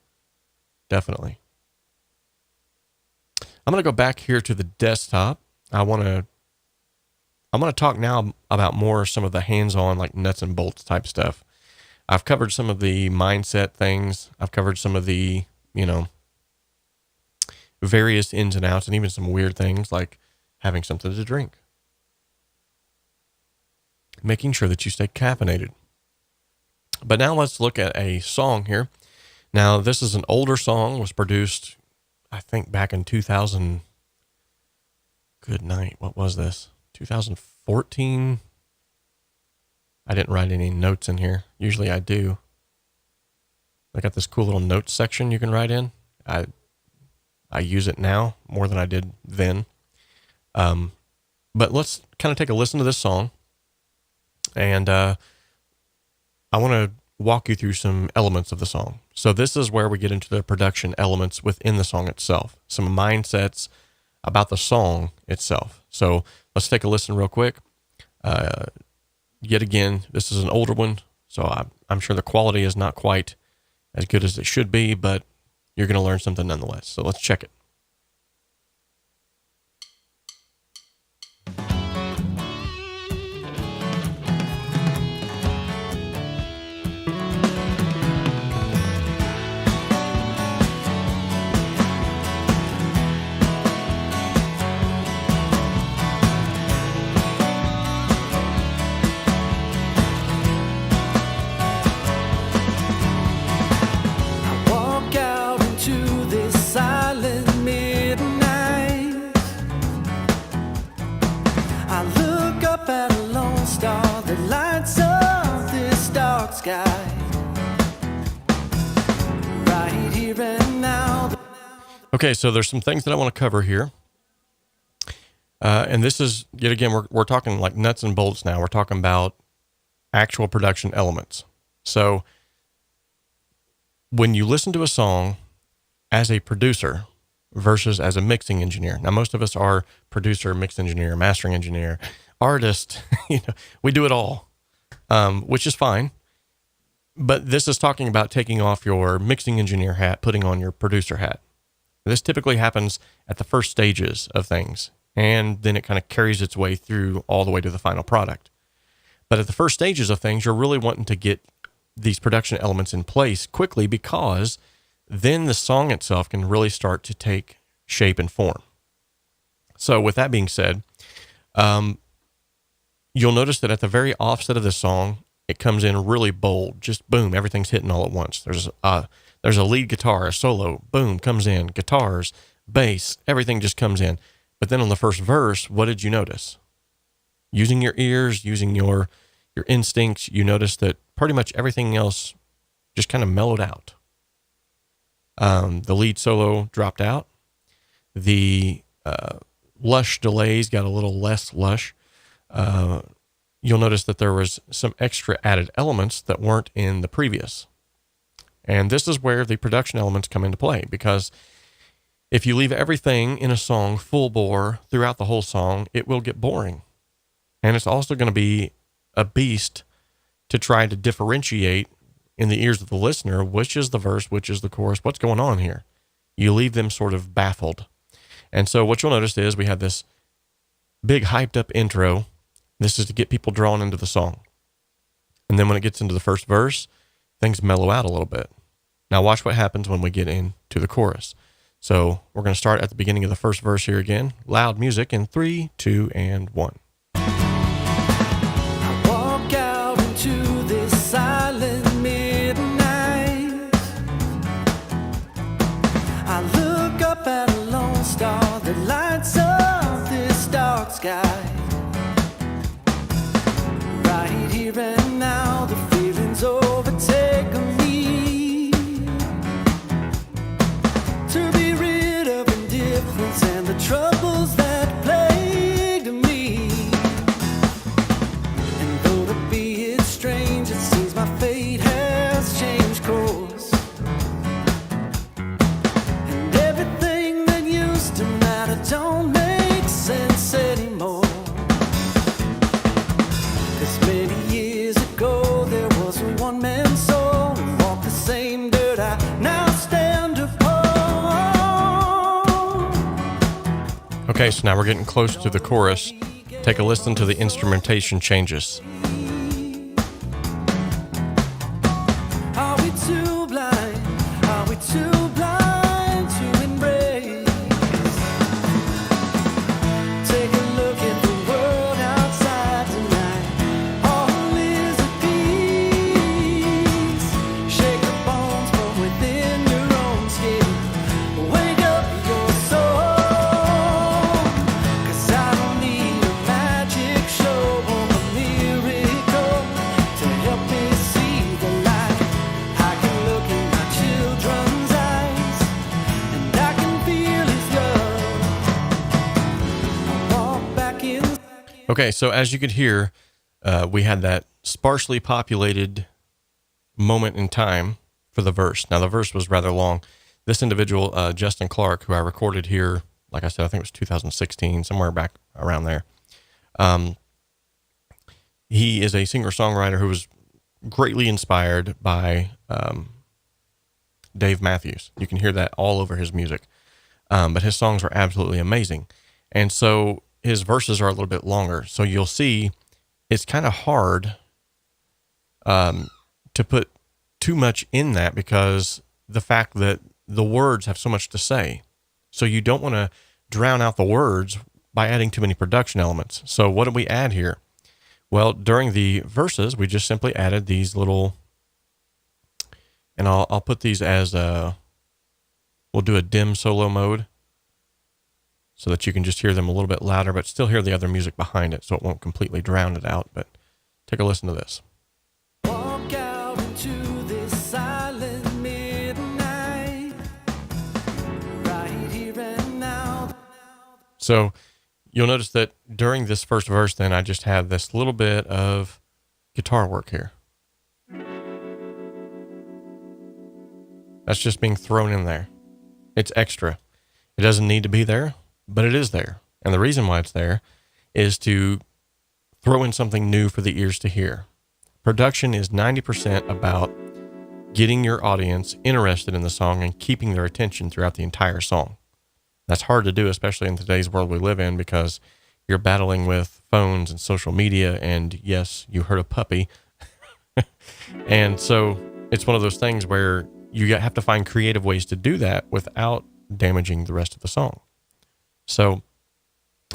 Definitely. I'm going to go back here to the desktop. I'm going to talk now about more some of the hands-on, like nuts and bolts type stuff. I've covered some of the mindset things. I've covered some of the, various ins and outs, and even some weird things like having something to drink. Making sure that you stay caffeinated. But now let's look at a song here. Now, this is an older song, was produced, I think, back in 2000. Good night. What was this? 2014? I didn't write any notes in here. Usually I do. I got this cool little notes section you can write in. I use it now more than I did then. But let's kind of take a listen to this song. And I want to walk you through some elements of the song. So this is where we get into the production elements within the song itself. Some mindsets about the song itself. So let's take a listen real quick. Yet again, this is an older one, so I'm sure the quality is not quite as good as it should be, but you're going to learn something nonetheless. So let's check it. Okay, so there's some things that I want to cover here. And this is, yet again, we're talking like nuts and bolts now. We're talking about actual production elements. So when you listen to a song as a producer versus as a mixing engineer, now most of us are producer, mix engineer, mastering engineer, artist, we do it all, which is fine. But this is talking about taking off your mixing engineer hat, putting on your producer hat. This typically happens at the first stages of things, and then it kind of carries its way through all the way to the final product. But at the first stages of things, you're really wanting to get these production elements in place quickly, because then the song itself can really start to take shape and form. So with that being said, you'll notice that at the very offset of the song, it comes in really bold, just boom, everything's hitting all at once. There's a lead guitar, a solo, boom, comes in, guitars, bass, everything just comes in. But then on the first verse, what did you notice? Using your ears, using your instincts, you notice that pretty much everything else just kind of mellowed out. The lead solo dropped out. The lush delays got a little less lush. You'll notice that there was some extra added elements that weren't in the previous. And this is where the production elements come into play, because if you leave everything in a song full bore throughout the whole song, it will get boring. And it's also going to be a beast to try to differentiate in the ears of the listener which is the verse, which is the chorus, what's going on here. You leave them sort of baffled. And so what you'll notice is we have this big hyped up intro. This is to get people drawn into the song. And then when it gets into the first verse, things mellow out a little bit. Now watch what happens when we get into the chorus. So we're going to start at the beginning of the first verse here again. Loud music in 3, 2, and 1. I walk out into this silent midnight. I look up at a lone star that lights up this dark sky. Right here and now, the feeling's overtaken me. To be rid of indifference and the troubles that plagued me. And though to be it's strange, it seems my fate has changed course. And everything that used to matter don't make sense anymore. 'Cause many years ago there was a one-man soul who walked the same dirt I now stand upon. Okay, so now we're getting close to the chorus. Take a listen to the instrumentation changes. Are we too blind? Are we too blind to embrace? Take a look at the world outside tonight. All is at peace. Shake the bones from within your own skin. Wake up your soul. 'Cause I don't need a magic show or a miracle to help me see the light. I can look in my children's eyes and I can feel his love. I walk back in. Okay, so as you could hear, we had that sparsely populated moment in time for the verse. Now, the verse was rather long. This individual, Justin Clark, who I recorded here, like I said, I think it was 2016, somewhere back around there. He is a singer-songwriter who was greatly inspired by Dave Matthews. You can hear that all over his music. But his songs are absolutely amazing. And so his verses are a little bit longer. So you'll see it's kind of hard to put too much in that because the fact that the words have so much to say. So you don't want to drown out the words by adding too many production elements. So what did we add here? Well, during the verses, we just simply added these little, and I'll put these as we'll do a dim solo mode so that you can just hear them a little bit louder, but still hear the other music behind it so it won't completely drown it out. But take a listen to this. Walk out into this silent midnight, right here and now. So you'll notice that during this first verse, then I just have this little bit of guitar work here. That's just being thrown in there. It's extra. It doesn't need to be there, but it is there. And the reason why it's there is to throw in something new for the ears to hear. Production is 90% about getting your audience interested in the song and keeping their attention throughout the entire song. That's hard to do, especially in today's world we live in, because you're battling with phones and social media, and yes, you heard a puppy. And so it's one of those things where you have to find creative ways to do that without damaging the rest of the song. So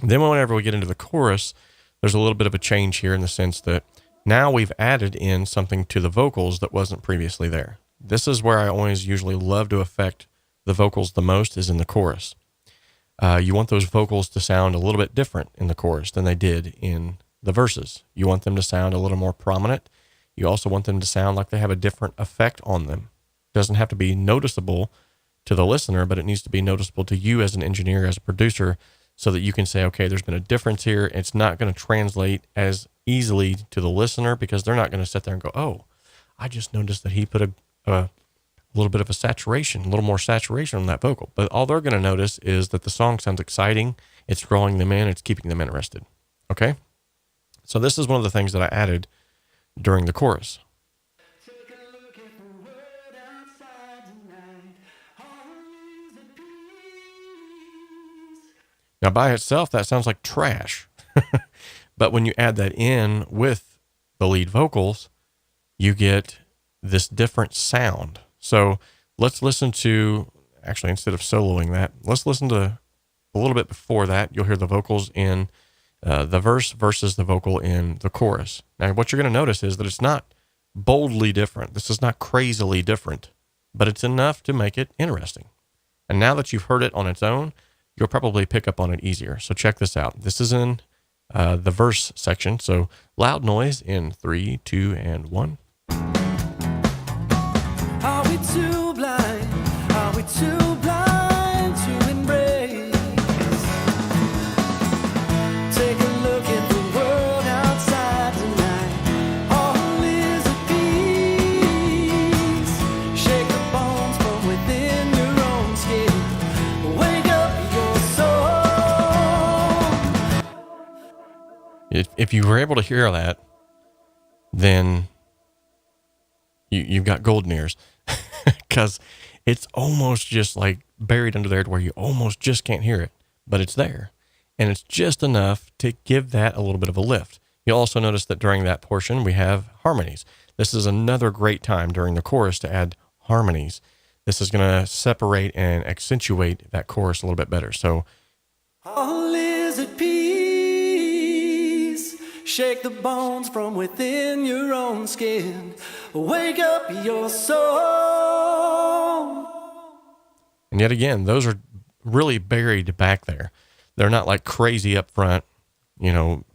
then whenever we get into the chorus, there's a little bit of a change here in the sense that now we've added in something to the vocals that wasn't previously there. This is where I always usually love to affect the vocals the most, is in the chorus. You want those vocals to sound a little bit different in the chorus than they did in the verses. You want them to sound a little more prominent. You also want them to sound like they have a different effect on them. It doesn't have to be noticeable to the listener, but it needs to be noticeable to you as an engineer, as a producer, so that you can say, okay, there's been a difference here. It's not going to translate as easily to the listener because they're not going to sit there and go, oh, I just noticed that he put a little bit of a saturation, a little more saturation on that vocal. But all they're going to notice is that the song sounds exciting. It's drawing them in. It's keeping them interested. Okay? So this is one of the things that I added during the chorus. Take a look at the world outside tonight. All is at peace. Now, by itself, that sounds like trash. But when you add that in with the lead vocals, you get this different sound. So let's listen to, actually, instead of soloing that, let's listen to a little bit before that. You'll hear the vocals in the verse versus the vocal in the chorus. Now, what you're going to notice is that it's not boldly different. This is not crazily different, but it's enough to make it interesting. And now that you've heard it on its own, you'll probably pick up on it easier. So check this out. This is in the verse section. So loud noise in 3, 2, and 1. Are we too blind? Are we too blind to embrace? Take a look at the world outside tonight. All is at peace. Shake the bones from within your own skin. Wake up your soul. If you were able to hear that, then you've got golden ears, because it's almost just like buried under there to where you almost just can't hear it, but it's there. and it's just enough to give that a little bit of a lift. You'll also notice that during that portion, we have harmonies. This is another great time during the chorus to add harmonies. This is going to separate and accentuate that chorus a little bit better. So, all is at peace. Shake the bones from within your own skin. Wake up your soul. and yet again, those are really buried back there. They're not like crazy up front,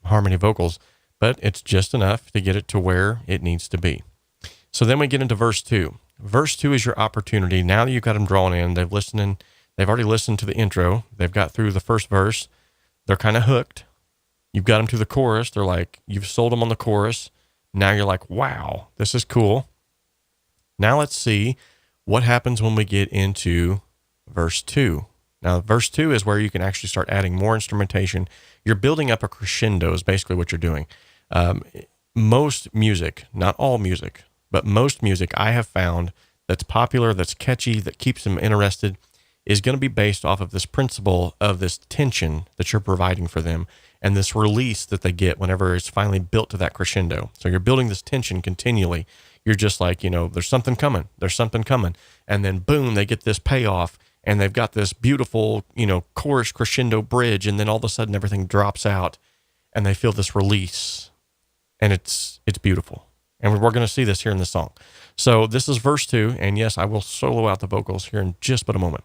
harmony vocals, but it's just enough to get it to where it needs to be. So then we get into verse 2. Verse 2 is your opportunity. Now that you've got them drawn in, they've already listened to the intro. They've got through the first verse. They're kind of hooked. You've got them to the chorus. They're like, you've sold them on the chorus. Now you're like, wow, this is cool. Now let's see what happens when we get into verse 2. Now, verse 2 is where you can actually start adding more instrumentation. You're building up a crescendo is basically what you're doing. Most music, not all music, but most music I have found that's popular, that's catchy, that keeps them interested, is going to be based off of this principle of this tension that you're providing for them and this release that they get whenever it's finally built to that crescendo. So you're building this tension continually. You're just like, there's something coming. And then boom, they get this payoff and they've got this beautiful, chorus crescendo bridge. And then all of a sudden everything drops out and they feel this release, and it's beautiful. And we're going to see this here in the song. So this is verse 2. And yes, I will solo out the vocals here in just but a moment.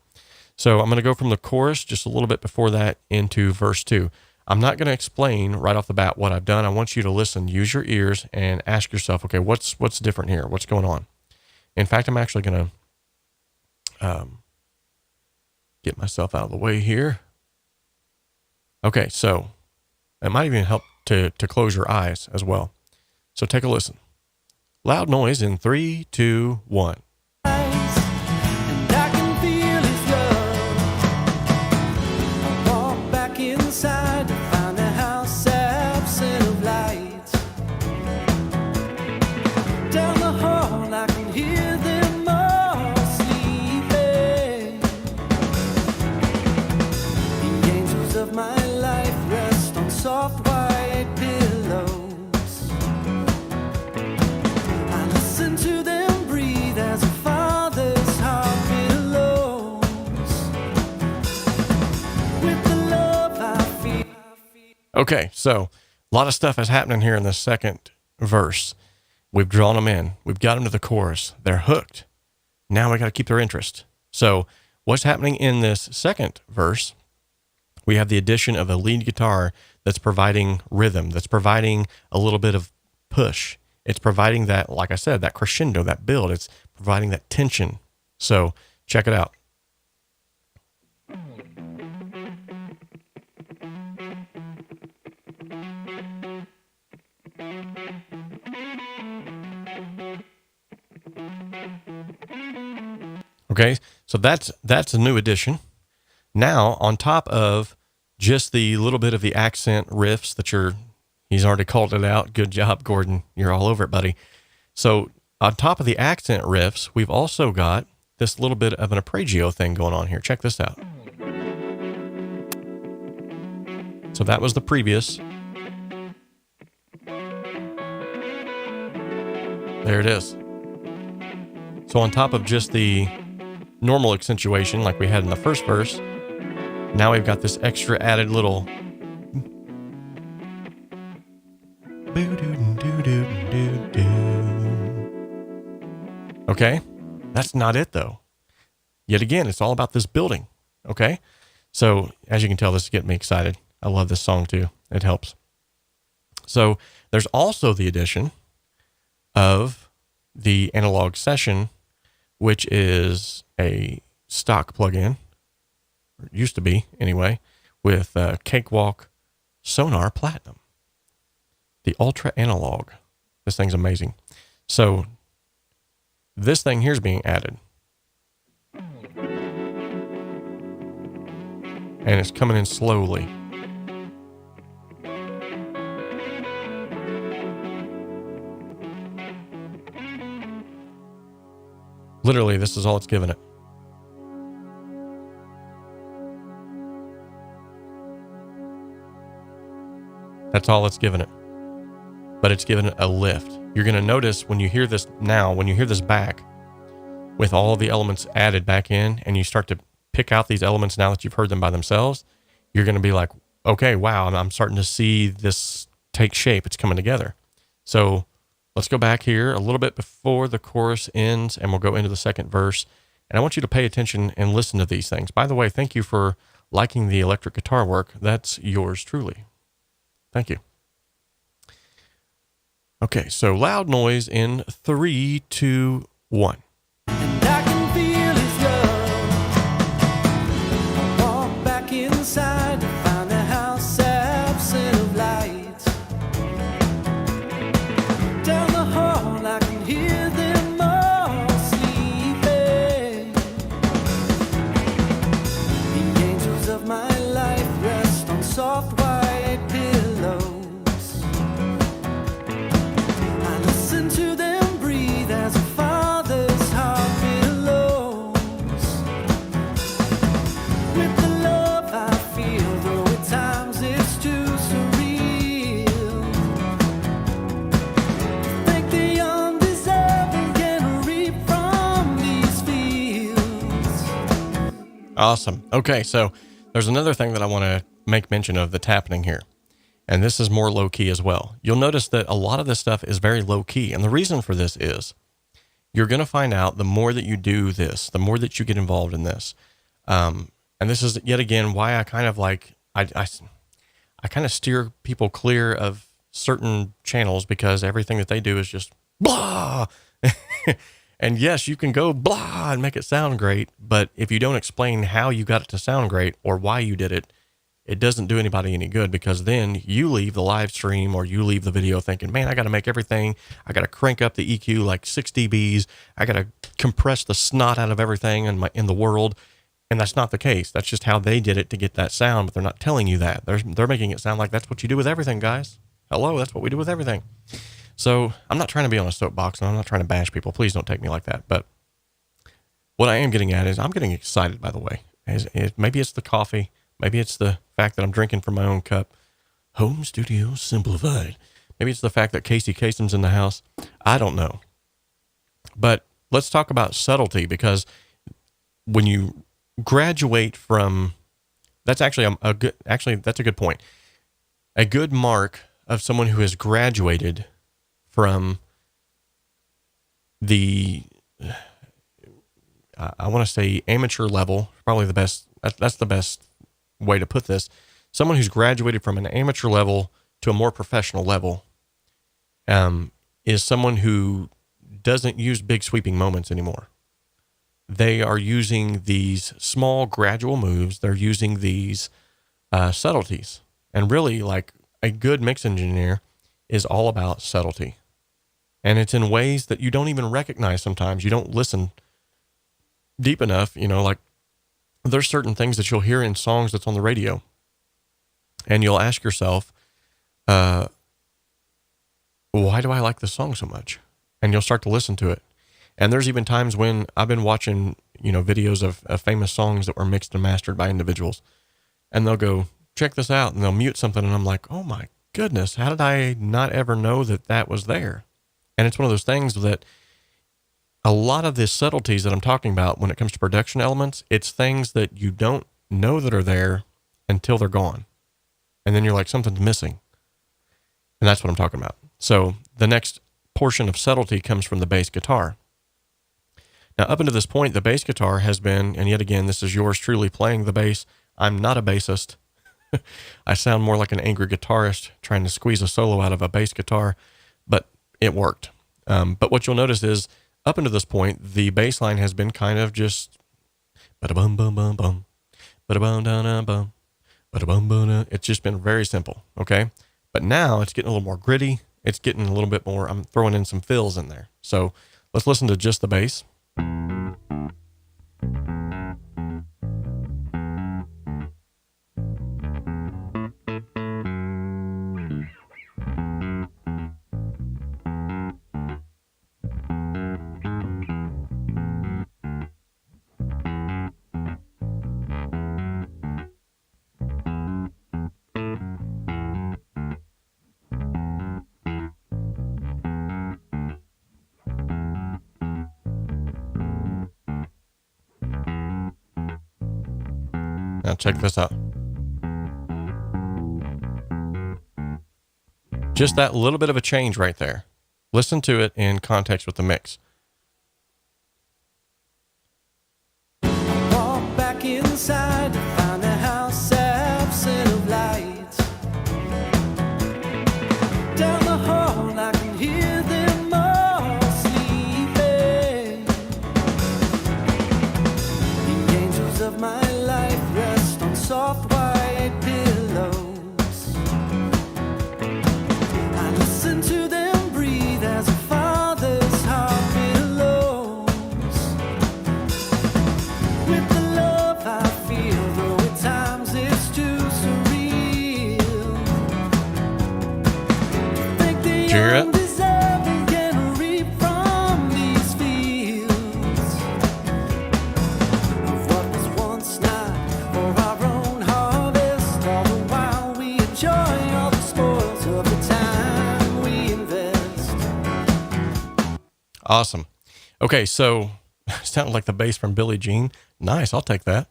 So I'm going to go from the chorus just a little bit before that into verse 2. I'm not going to explain right off the bat what I've done. I want you to listen, use your ears, and ask yourself, okay, what's different here? What's going on? In fact, I'm actually going to get myself out of the way here. Okay, so it might even help to close your eyes as well. So take a listen. Loud noise in 3, 2, 1. And I can feel his love. I walk back inside to find the house absent of lights. Down the hall I can hear them all sleeping. The angels of my life rest on soft white pillows. I listen to them breathe as a father's heart billows. With the love I feel. Okay, so a lot of stuff is happening here in the second verse. We've drawn them in. We've got them to the chorus. They're hooked. Now we got to keep their interest. So what's happening in this second verse? We have the addition of a lead guitar that's providing rhythm, that's providing a little bit of push. It's providing that, like I said, that crescendo, that build. It's providing that tension. So check it out. Okay, so that's a new addition. Now, on top of just the little bit of the accent riffs that he's already called it out. Good job, Gordon. You're all over it, buddy. So on top of the accent riffs, we've also got this little bit of an arpeggio thing going on here. Check this out. So that was the previous. There it is. So on top of just the normal accentuation like we had in the first verse, now we've got this extra added little. Okay, that's not it though. Yet again, it's all about this building. Okay, so as you can tell, this is getting me excited. I love this song too. It helps. So there's also the addition of the analog session, which is a stock plugin, or it used to be anyway, with Cakewalk Sonar Platinum, the ultra analog. This thing's amazing. So this thing here is being added, and it's coming in slowly. Literally, this is all it's given it. That's all it's given it. But it's given it a lift. You're going to notice when you hear this now, when you hear this back, with all the elements added back in, and you start to pick out these elements now that you've heard them by themselves, you're going to be like, okay, wow, I'm starting to see this take shape. It's coming together. So let's go back here a little bit before the chorus ends, and we'll go into the second verse. And I want you to pay attention and listen to these things. By the way, thank you for liking the electric guitar work. That's yours truly. Thank you. Okay, so loud noise in 3, 2, 1. And I can feel his love. I walk back inside to find the house absent of lights. Down the hall I can hear them all sleeping. The angels of my life rest on soft white pillows. I listen to them breathe as a father's heart belows. With the love I feel, though at times it's too surreal. Think the undeserving can reap from these fields. Awesome. Okay, so there's another thing that I want to make mention of that's happening here. And this is more low key as well. You'll notice that a lot of this stuff is very low key. And the reason for this is you're going to find out the more that you do this, the more that you get involved in this. And this is yet again why I kind of like, I kind of steer people clear of certain channels, because everything that they do is just blah. And yes, you can go blah and make it sound great, but if you don't explain how you got it to sound great or why you did it, it doesn't do anybody any good, because then you leave the live stream or you leave the video thinking, man, I got to make everything. I got to crank up the EQ like 6 dBs. I got to compress the snot out of everything in the world. And that's not the case. That's just how they did it to get that sound, but they're not telling you that. They're making it sound like that's what you do with everything, guys. Hello, that's what we do with everything. So I'm not trying to be on a soapbox, and I'm not trying to bash people. Please don't take me like that. But what I am getting at is I'm getting excited, by the way. Maybe it's the coffee. Maybe it's the fact that I'm drinking from my own cup. Home studio simplified. Maybe it's the fact that 𝗬𝗄𝗅 𝗬𝗂𝗍's in the house. I don't know. But let's talk about subtlety, because when you graduate from, that's actually that's a good point. A good mark of someone who has graduated from the, I want to say amateur level, probably the best, that's the best way to put this. Someone who's graduated from an amateur level to a more professional level is someone who doesn't use big sweeping moments anymore. They are using these small gradual moves. They're using these subtleties. And really, like, a good mix engineer is all about subtlety. And it's in ways that you don't even recognize sometimes. You don't listen deep enough, like there's certain things that you'll hear in songs that's on the radio, and you'll ask yourself, why do I like this song so much? And you'll start to listen to it. And there's even times when I've been watching, videos of famous songs that were mixed and mastered by individuals, and they'll go, check this out. And they'll mute something. And I'm like, oh my goodness, how did I not ever know that was there? And it's one of those things that a lot of the subtleties that I'm talking about when it comes to production elements, it's things that you don't know that are there until they're gone. And then you're like, something's missing. And that's what I'm talking about. So the next portion of subtlety comes from the bass guitar. Now, up until this point, the bass guitar has been, and yet again, this is yours truly playing the bass. I'm not a bassist. I sound more like an angry guitarist trying to squeeze a solo out of a bass guitar, but it worked. But what you'll notice is, up until this point, the bass line has been kind of just ba-da-bum-bum-bum-bum, ba-da-bum-da-da-bum, ba-da-bum-ba-da. It's just been very simple, okay? But now it's getting a little more gritty. It's getting a little bit more, I'm throwing in some fills in there. So let's listen to just the bass. Now check this out. Just that little bit of a change right there. Listen to it in context with the mix. Walk back inside to find the house absent of lights. Down the hall I can hear them all sleeping. The angels of my life rest on soft white pillows. I listen to them breathe as a father's heart billows. With the love I feel, though at times it's too surreal. Think the you hear it? undeserving can reap from these fields of what was once not for our own harvest. All the while we enjoy all the spoils of the time we invest. Awesome. Okay, so sounded like the bass from Billie Jean. Nice, I'll take that.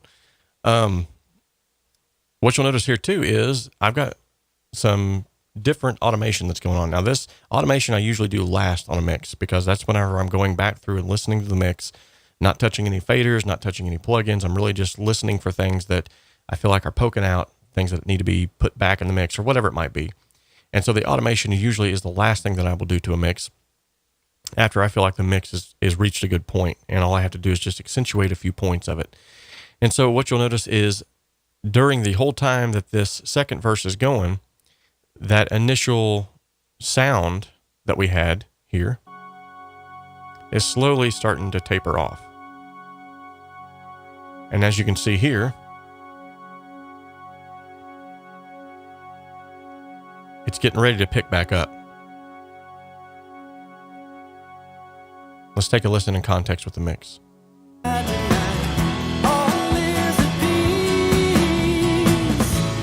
What you'll notice here too is I've got some different automation that's going on. Now this automation I usually do last on a mix because that's whenever I'm going back through and listening to the mix, not touching any faders, not touching any plugins. I'm really just listening for things that I feel like are poking out, things that need to be put back in the mix or whatever it might be. And so the automation usually is the last thing that I will do to a mix after I feel like the mix is reached a good point, and all I have to do is just accentuate a few points of it. And so what you'll notice is during the whole time that this second verse is going, that initial sound that we had here is slowly starting to taper off. And as you can see here, it's getting ready to pick back up. Let's take a listen in context with the mix. All is at peace.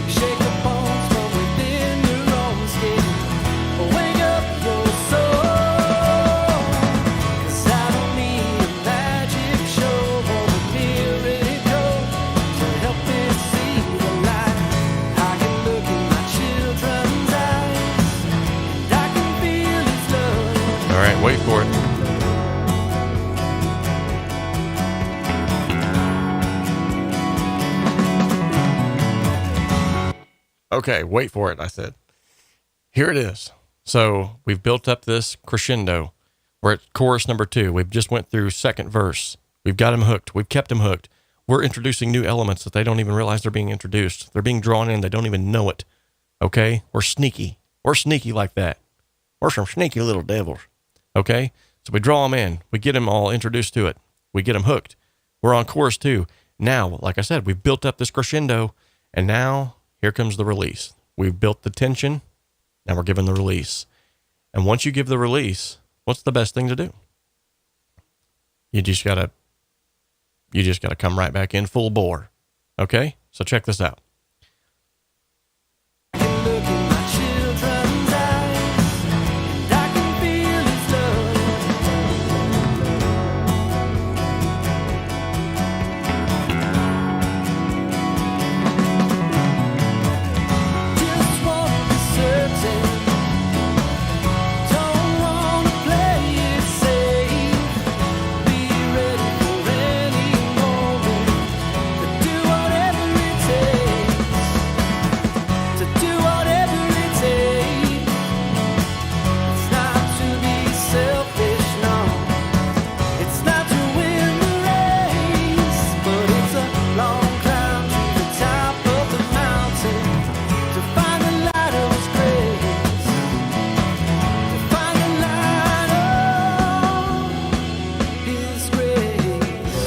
Shake the bones from within your own skin. Wake up your soul. 'Cause I don't need a magic show or a miracle to help me see the light. I can look in my children's eyes and I can feel his love. All right, wait for it. Okay, wait for it, I said. Here it is. So we've built up this crescendo. We're at chorus number 2. We've just went through second verse. We've got them hooked. We've kept them hooked. We're introducing new elements that they don't even realize they're being introduced. They're being drawn in. They don't even know it. Okay? We're sneaky. We're sneaky like that. We're some sneaky little devils. Okay? So we draw them in. We get them all introduced to it. We get them hooked. We're on chorus 2. Now, like I said, we've built up this crescendo, and now here comes the release. We've built the tension. Now we're giving the release. And once you give the release, what's the best thing to do? You just gotta come right back in full bore. Okay? So check this out. I can look in my children's eyes and I can feel his love. Just wanna be certain, don't wanna play it safe. Be ready for any moment, but do whatever it takes. To do whatever it takes. It's not to be selfish, no. It's not to win the race, but it's a long climb to the top of the mountain to find the light of His grace. To find the light of His grace.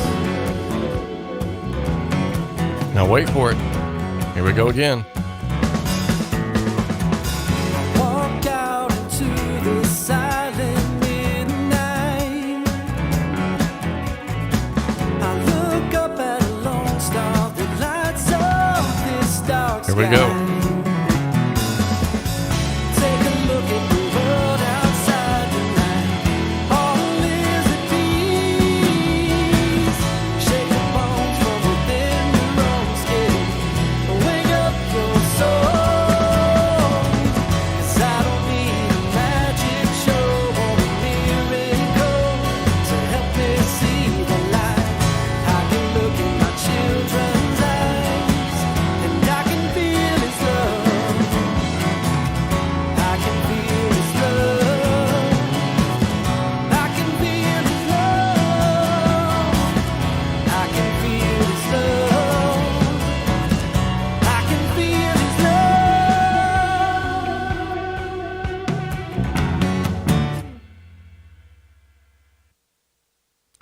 Now wait for it. Here we go again. Walk out into the silent midnight. I look up at a lone star that lights up this dark Here we sky. go. Take a look at the world outside tonight. All is at peace. Shake the bones from within your own skin.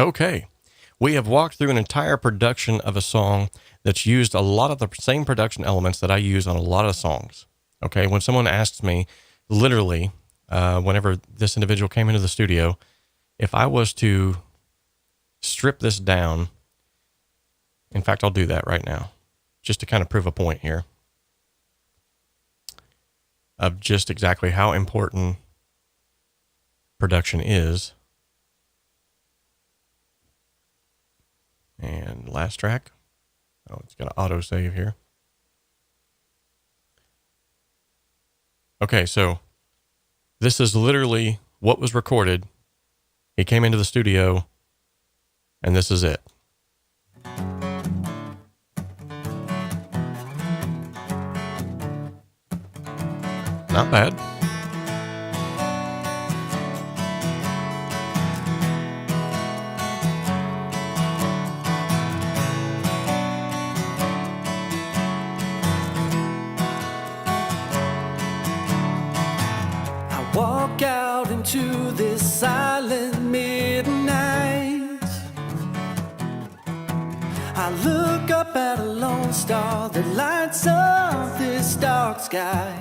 Okay. We have walked through an entire production of a song that's used a lot of the same production elements that I use on a lot of songs. Okay. When someone asks me, literally, whenever this individual came into the studio, if I was to strip this down, in fact, I'll do that right now, just to kind of prove a point here of just exactly how important production is. And last track. Oh, it's going to auto save here. Okay, so this is literally what was recorded. He came into the studio, and this is it. Not bad. Walk out into this silent midnight. I look up at a lone star that lights up this dark sky.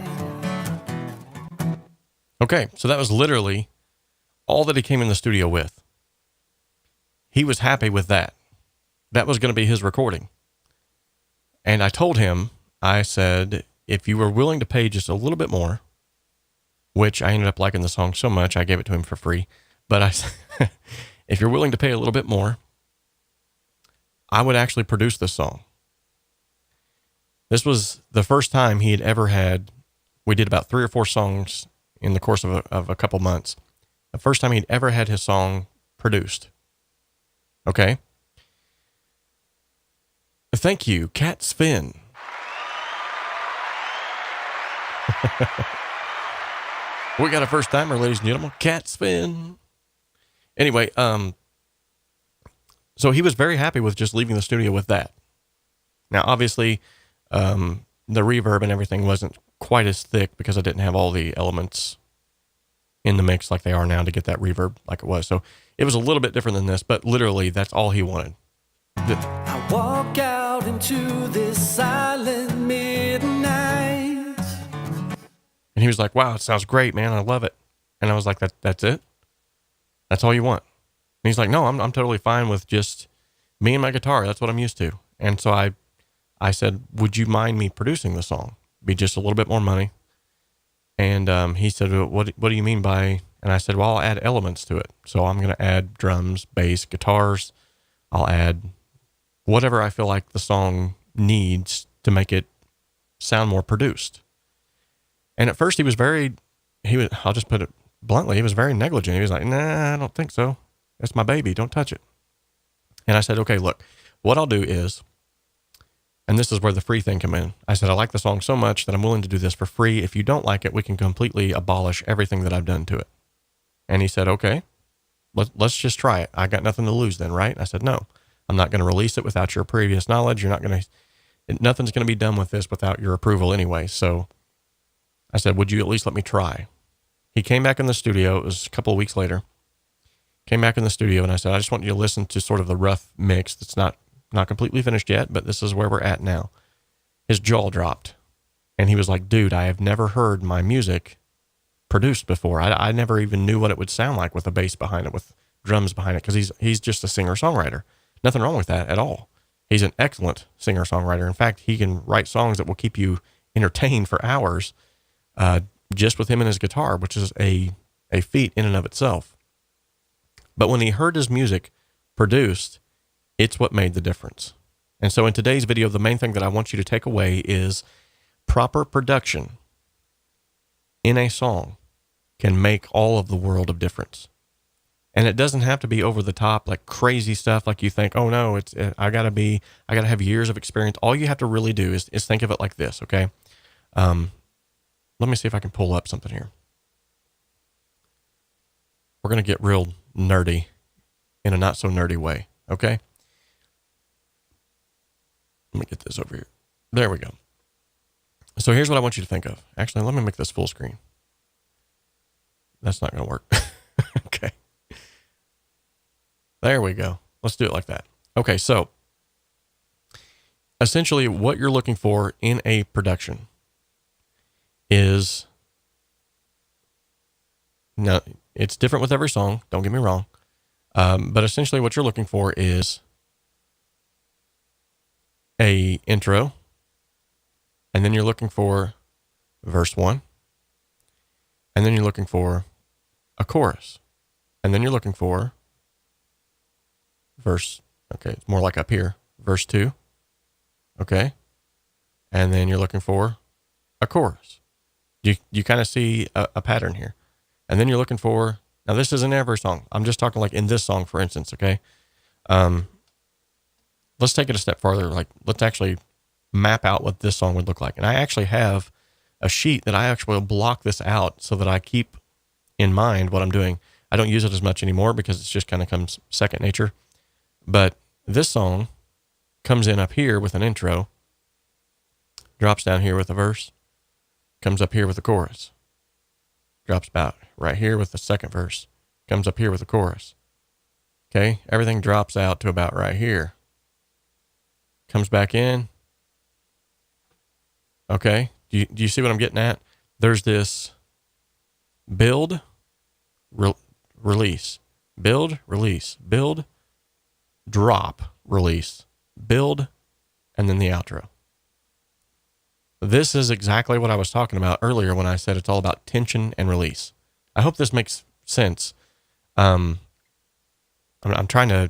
Okay, so that was literally all that he came in the studio with. He was happy with that. That was going to be his recording. And I told him, I said, if you were willing to pay just a little bit more, which I ended up liking the song so much, I gave it to him for free. But I said, if you're willing to pay a little bit more, I would actually produce this song. This was the first time he had ever had, we did about 3 or 4 songs in the course of a couple months. The first time he'd ever had his song produced. Okay. Thank you, 𝗏𝗏𝗏. We got a first timer, ladies and gentlemen. 𝗏𝗏𝗏. Anyway, so he was very happy with just leaving the studio with that. Now, obviously, the reverb and everything wasn't quite as thick because I didn't have all the elements in the mix like they are now to get that reverb like it was. So it was a little bit different than this, but literally that's all he wanted. I walk out into this silent midnight. And he was like, wow, it sounds great, man. I love it. And I was like, that's it? That's all you want? And he's like, no, I'm totally fine with just me and my guitar. That's what I'm used to. And so I said, would you mind me producing the song? Be just a little bit more money. And he said, what do you mean by, and I said, well, I'll add elements to it. So I'm going to add drums, bass, guitars. I'll add whatever I feel like the song needs to make it sound more produced. And at first I'll just put it bluntly, he was very negligent. He was like, nah, I don't think so. That's my baby. Don't touch it. And I said, okay, look, what I'll do is, and this is where the free thing come in. I said, I like the song so much that I'm willing to do this for free. If you don't like it, we can completely abolish everything that I've done to it. And he said, okay, let's just try it. I got nothing to lose then, right? I said, no, I'm not going to release it without your previous knowledge. Nothing's going to be done with this without your approval anyway. So I said, would you at least let me try? He came back in the studio. It was a couple of weeks later. Came back in the studio and I said, I just want you to listen to sort of the rough mix that's not completely finished yet, but this is where we're at now. His jaw dropped and he was like, dude, I have never heard my music produced before. I never even knew what it would sound like with a bass behind it, with drums behind it, because he's just a singer-songwriter. Nothing wrong with that at all. He's an excellent singer-songwriter. In fact, he can write songs that will keep you entertained for hours just with him and his guitar, which is a feat in and of itself. But when he heard his music produced, it's what made the difference. And so in today's video, the main thing that I want you to take away is proper production in a song can make all of the world of difference. And it doesn't have to be over the top, like crazy stuff like you think, oh no, I gotta have years of experience. All you have to really do is think of it like this, okay? Let me see if I can pull up something here. We're going to get real nerdy in a not so nerdy way, okay? Let me get this over here. There we go. So here's what I want you to think of. Actually, let me make this full screen. That's not going to work. Okay. There we go. Let's do it like that. Okay, so essentially what you're looking for in a production is, now it's different with every song, don't get me wrong, but essentially what you're looking for is a intro, and then you're looking for verse 1, and then you're looking for a chorus, and then you're looking for verse, okay, it's more like up here, verse 2, okay, and then you're looking for a chorus. You kind of see a pattern here, and then you're looking for, now this isn't every song, I'm just talking like in this song, for instance, okay. Let's take it a step farther. Like, let's actually map out what this song would look like. And I actually have a sheet that I actually will block this out so that I keep in mind what I'm doing. I don't use it as much anymore because it's just kind of comes second nature. But this song comes in up here with an intro, drops down here with a verse, comes up here with a chorus, drops about right here with the second verse, comes up here with a chorus. Okay, everything drops out to about right here. Comes back in. Okay, do you see what I'm getting at? There's this build, release, build, release, build, drop, release, build, and then the outro. This is exactly what I was talking about earlier when I said it's all about tension and release. I hope this makes sense. I'm trying to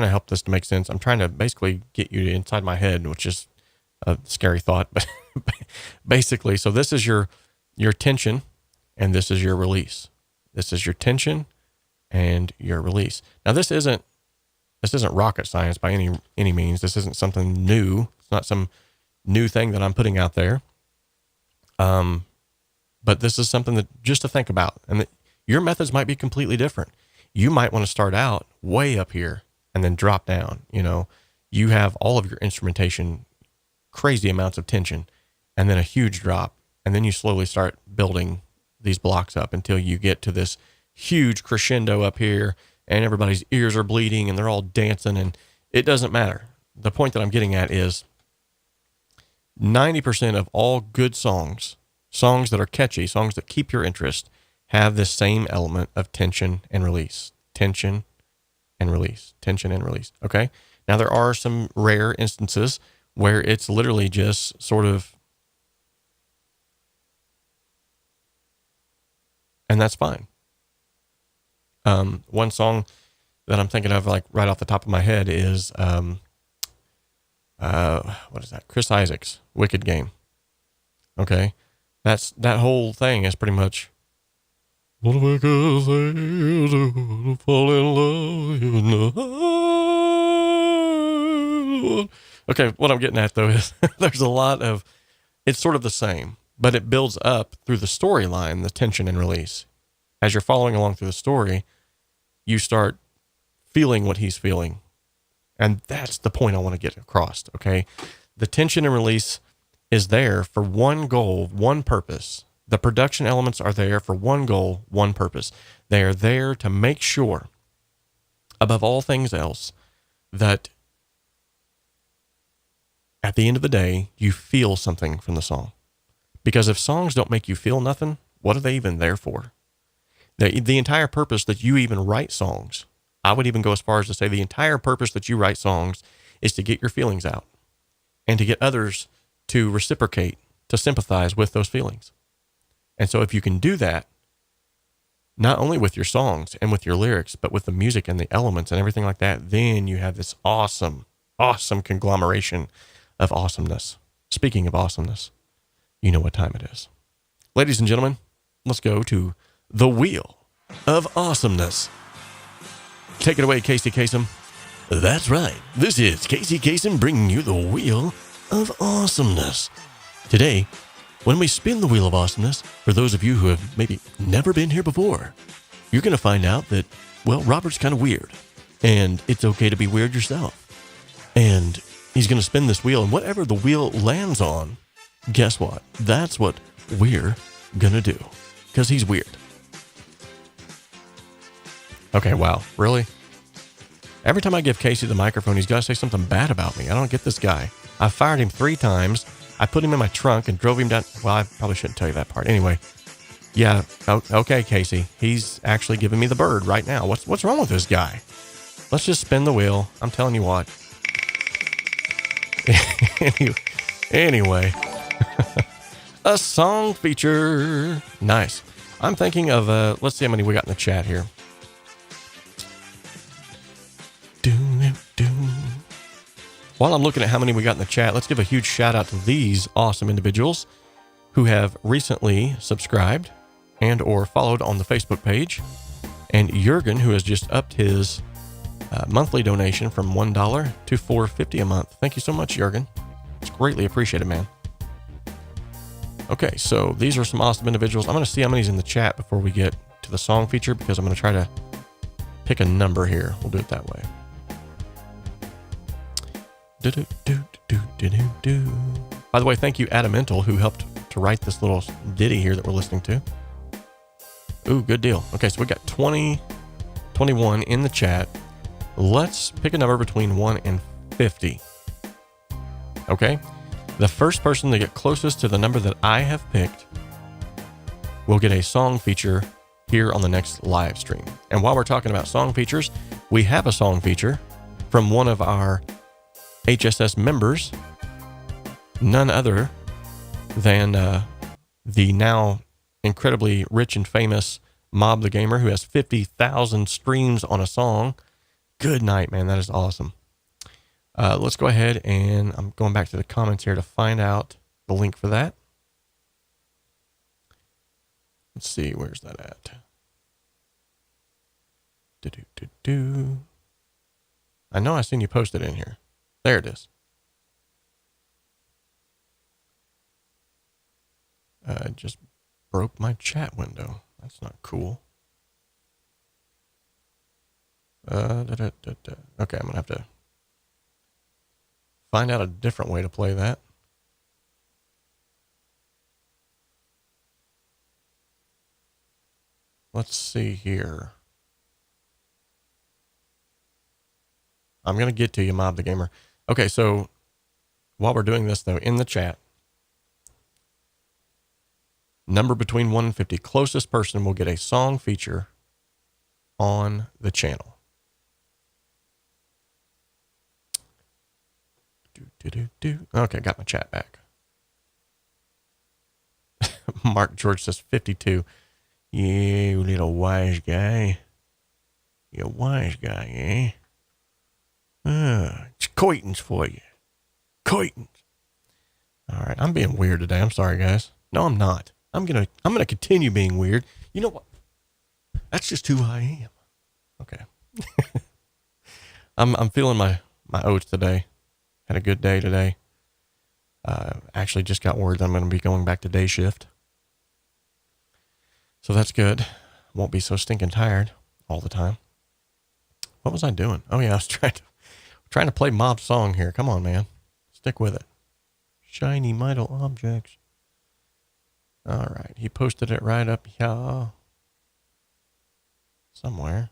help this to make sense. I'm trying to basically get you inside my head, which is a scary thought, but basically, so this is your tension and this is your release. This is your tension and your release. Now this isn't rocket science by any means. This isn't something new. It's not some new thing that I'm putting out there. But this is something that just to think about, and that your methods might be completely different. You might want to start out way up here and then drop down. You have all of your instrumentation, crazy amounts of tension, and then a huge drop. And then you slowly start building these blocks up until you get to this huge crescendo up here, and everybody's ears are bleeding and they're all dancing, and it doesn't matter. The point that I'm getting at is 90% of all good songs that are catchy, songs that keep your interest, have this same element of tension and release, tension and release, tension and release. Okay. Now there are some rare instances where it's literally just sort of, and that's fine. One song that I'm thinking of, like right off the top of my head, is, what is that? Chris Isaak's Wicked Game. Okay. That whole thing is pretty much, what am I gonna say to fall in love? Okay, what I'm getting at though is there's a lot of, it's sort of the same, but it builds up through the storyline, the tension and release. As you're following along through the story, you start feeling what he's feeling. And that's the point I want to get across, okay? The tension and release is there for one goal, one purpose. The production elements are there for one goal, one purpose. They are there to make sure, above all things else, that at the end of the day, you feel something from the song. Because if songs don't make you feel nothing, what are they even there for? The entire purpose that you even write songs, I would even go as far as to say the entire purpose that you write songs is to get your feelings out and to get others to reciprocate, to sympathize with those feelings. And so if you can do that, not only with your songs and with your lyrics, but with the music and the elements and everything like that, then you have this awesome, awesome conglomeration of awesomeness. Speaking of awesomeness, you know what time it is. Ladies and gentlemen, let's go to the Wheel of Awesomeness. Take it away, 𝗪𝗂 𝗪𝗂𝗧𝗿. That's right. This is 𝗪𝗂 𝗪𝗂𝗧𝗿 bringing you the Wheel of Awesomeness. Today, when we spin the Wheel of Awesomeness, for those of you who have maybe never been here before, you're going to find out that, well, Robert's kind of weird, and it's okay to be weird yourself. And he's going to spin this wheel, and whatever the wheel lands on, guess what? That's what we're going to do, because he's weird. Okay, wow. Really? Every time I give Casey the microphone, he's got to say something bad about me. I don't get this guy. I fired him 3 times. I put him in my trunk and drove him down. Well, I probably shouldn't tell you that part. Anyway, yeah. Okay, Casey. He's actually giving me the bird right now. What's wrong with this guy? Let's just spin the wheel. I'm telling you what. Anyway. A song feature. Nice. I'm thinking of, let's see how many we got in the chat here. While I'm looking at how many we got in the chat, let's give a huge shout out to these awesome individuals who have recently subscribed and or followed on the Facebook page. And Jurgen, who has just upped his monthly donation from $1 to $4.50 a month. Thank you so much, Jurgen. It's greatly appreciated, man. Okay, so these are some awesome individuals. I'm going to see how many's in the chat before we get to the song feature, because I'm going to try to pick a number here. We'll do it that way. By the way, thank you, 𝗏𝗏𝗍𝗏, who helped to write this little ditty here that we're listening to. Ooh, good deal. Okay, so we got 21 in the chat. Let's pick a number between 1 and 50. Okay? The first person to get closest to the number that I have picked will get a song feature here on the next live stream. And while we're talking about song features, we have a song feature from one of our HSS members, none other than the now incredibly rich and famous 𝗵𝗶𝘅, who has 50,000 streams on a song. Good night, man. That is awesome. Let's go ahead, and I'm going back to the comments here to find out the link for that. Let's see, where's that at? I know I seen you post it in here. There it is. I just broke my chat window. That's not cool. Okay, I'm going to have to find out a different way to play that. Let's see here. I'm going to get to you, 𝗵𝗶𝘅. Okay, so while we're doing this, though, in the chat, number between 1 and 50, closest person will get a song feature on the channel. Okay, got my chat back. Mark George says 52. Yeah, you little wise guy. You're a wise guy, eh? It's coitins for you. Coitins. All right, I'm being weird today. I'm sorry, guys. No, I'm not. I'm gonna continue being weird. You know what? That's just who I am. Okay. I'm feeling my oats today. Had a good day today. Actually just got word that I'm going to be going back to day shift. So that's good. Won't be so stinking tired all the time. What was I doing? Oh yeah, I was trying to play Mob's song here. Come on, man. Stick with it. Shiny metal objects. All right. He posted it right up here. Somewhere.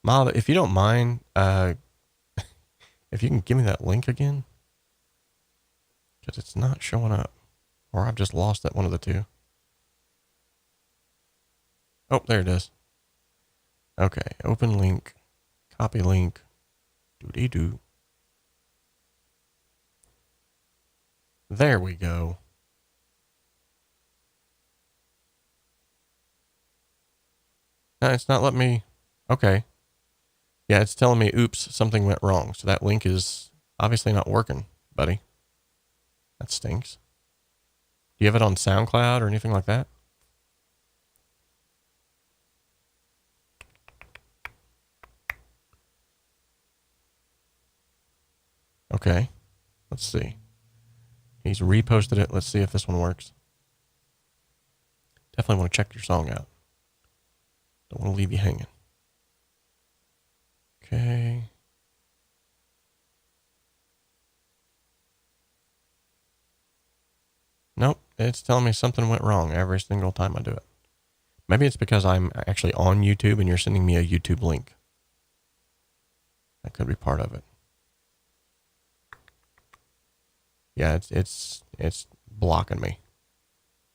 Mob, if you don't mind, if you can give me that link again, because it's not showing up, or I've just lost it, one of the two. Oh, there it is. Okay, open link, copy link, doo-dee-doo. There we go. No, it's not letting me. Okay. Yeah, it's telling me, oops, something went wrong. So that link is obviously not working, buddy. That stinks. Do you have it on SoundCloud or anything like that? Okay. Let's see. He's reposted it. Let's see if this one works. Definitely want to check your song out. Don't want to leave you hanging. Okay. Nope, it's telling me something went wrong every single time I do it. Maybe it's because I'm actually on YouTube and you're sending me a YouTube link. That could be part of it. Yeah, it's blocking me.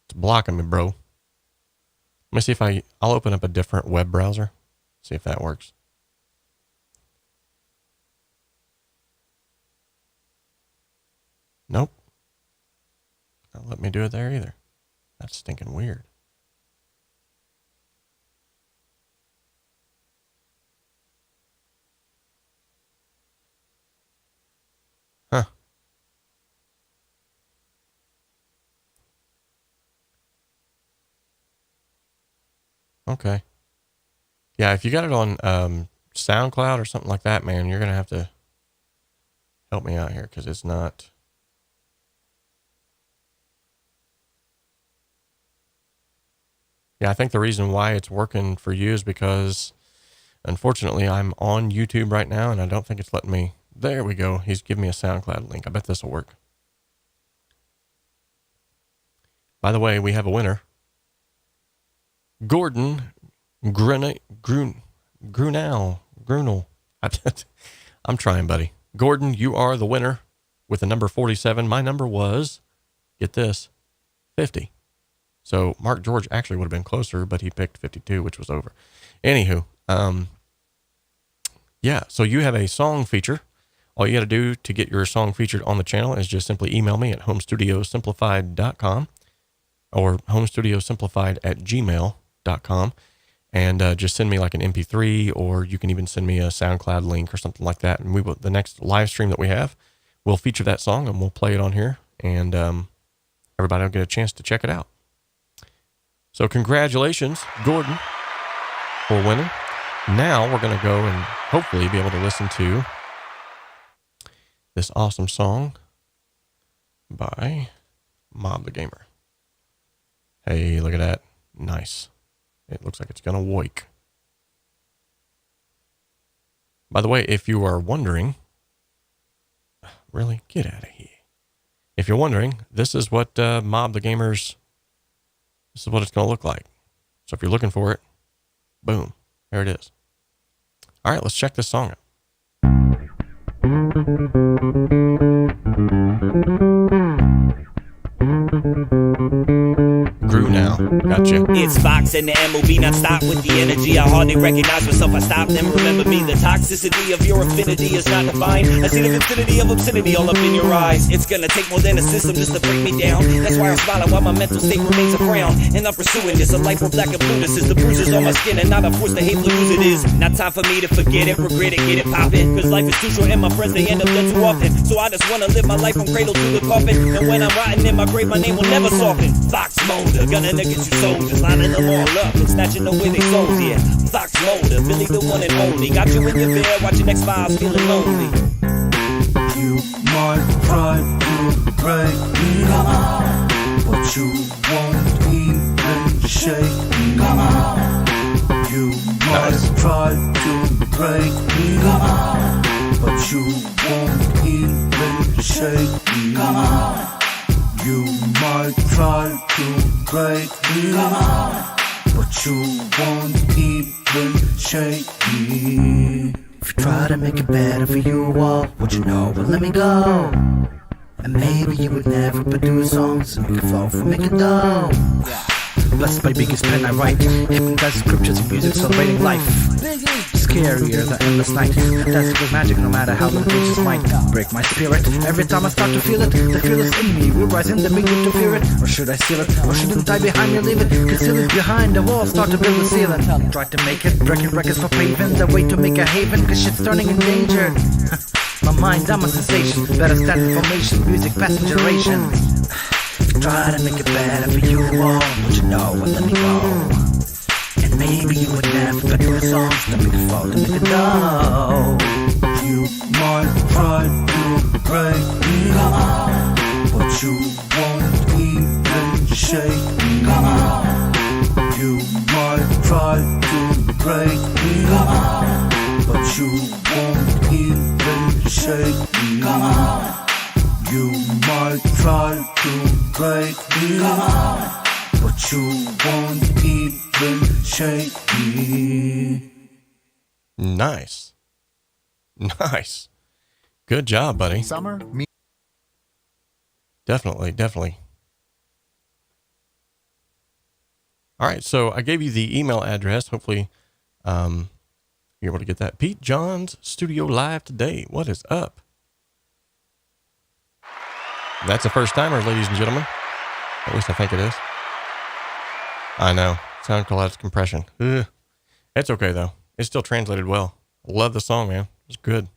It's blocking me, bro. Let me see if I'll open up a different web browser. See if that works. Nope. Not let me do it there either. That's stinking weird. Huh. Okay. Yeah, if you got it on SoundCloud or something like that, man, you're going to have to help me out here because it's not. Yeah, I think the reason why it's working for you is because, unfortunately, I'm on YouTube right now, and I don't think it's letting me. There we go. He's giving me a SoundCloud link. I bet this will work. By the way, we have a winner. Gordon Grunel. I'm trying, buddy. Gordon, you are the winner with the number 47. My number was, get this, 50. So Mark George actually would have been closer, but he picked 52, which was over. Anywho, yeah, so you have a song feature. All you got to do to get your song featured on the channel is just simply email me at 𝗏𝗏studiossimplified.com or 𝗏𝗏studiossimplified@gmail.com and just send me like an MP3, or you can even send me a SoundCloud link or something like that. And we will, the next live stream that we have, we'll feature that song and we'll play it on here, and everybody will get a chance to check it out. So congratulations, Gordon, for winning. Now we're going to go and hopefully be able to listen to this awesome song by 𝗵𝗶𝘅. Hey, look at that. Nice. It looks like it's going to wake. By the way, if you are wondering, really, get out of here. If you're wondering, this is what 𝗵𝗶𝘅's, this is what it's going to look like. So if you're looking for it, boom, there it is. All right, let's check this song out. Grew now. Gotcha. It's Fox and the MOB, not stop with the energy. I hardly recognize myself. I stop them. Remember me. The toxicity of your affinity is not defined. I see the vicinity of obscenity all up in your eyes. It's gonna take more than a system just to break me down. That's why I'm smiling while my mental state remains a frown. And I'm pursuing this, a life where black and blue. This is the bruises on my skin and not a force to hateful use it is. Not time for me to forget it, regret it, get it poppin'. Cause life is too short and my friends, they end up dead too often. So I just wanna live my life from cradle to the coffin. And when I'm rotting in my grave, my name will never soften. Fox Motor, gonna against you soldiers, lining them all up and snatching away their souls, yeah. Fox Motor, Billy the one and only. Got you in your bed, watching 𝗏𝗏𝗅, feeling lonely. You might try to break me, come on, but you won't even shake me. Come on. You might try to break me, come on, but you won't even shake me. Come on. You might try to break me, come on, but you won't even shake me. If you try to make it better for you all, would you know, but let me go. And maybe you would never produce songs and make it flow from making dough. Blessed by biggest pen I write, hypnotized scriptures and music celebrating life. Scarier than endless night, fantastical magic no matter how the pages might break my spirit. Every time I start to feel it, the fearless in me will rise in the begin to fear it. Or should I seal it, or shouldn't I behind me leave it? Conceal it behind the wall, start to build a ceiling. Try to make it, breaking records for paving the way to make a haven, cause shit's turning endangered. My mind, I'm a sensation, better stat formation, music passenger-ration. Try to make it better for you all, but you know what, let me go. And maybe you would never produce songs to make it fall, to make it know. You might try to break me, come on, but you won't even shake me. Come on. You might try to break me, come on, but you won't even shake me. Come on. You might try to break me, come on, but you won't even shake me. Nice. Nice. Good job, buddy. Summer, me. Definitely. All right, so I gave you the email address. Hopefully you're able to get that. Pete John's studio live today. What is up? That's a first timer, ladies and gentlemen. At least I think it is. I know. SoundCloud's compression. Ugh. It's okay, though. It's still translated well. Love the song, man. It's good.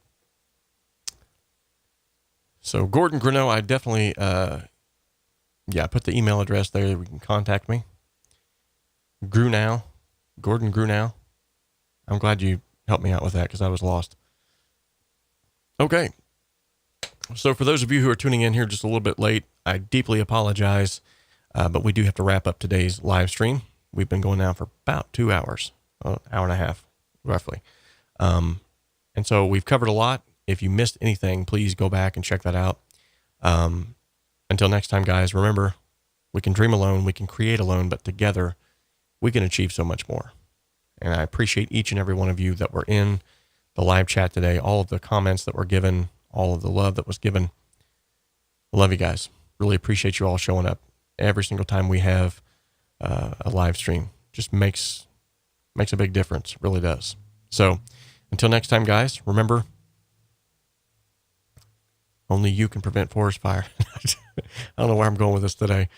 So Gordon Greneau, I definitely, put the email address there. We can contact me. Gordon Greneau. I'm glad you helped me out with that because I was lost. Okay. So for those of you who are tuning in here just a little bit late, I deeply apologize, but we do have to wrap up today's live stream. We've been going now for about 2 hours, an hour and a half, roughly. And so we've covered a lot. If you missed anything, please go back and check that out. Until next time, guys, remember, we can dream alone, we can create alone, but together we can achieve so much more. And I appreciate each and every one of you that were in the live chat today, all of the comments that were given, all of the love that was given. I love you guys. Really appreciate you all showing up every single time we have a live stream. Just makes a big difference. It really does. So until next time, guys, remember, only you can prevent forest fire. I don't know where I'm going with this today.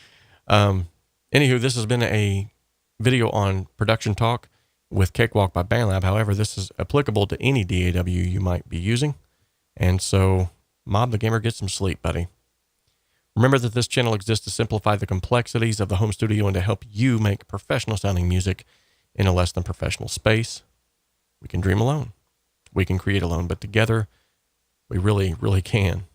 Anywho, this has been a video on production talk with Cakewalk by BandLab. However, this is applicable to any DAW you might be using. And so, Mob the Gamer, get some sleep, buddy. Remember that this channel exists to simplify the complexities of the home studio and to help you make professional sounding music in a less than professional space. We can dream alone. We can create alone, but together we really, really can.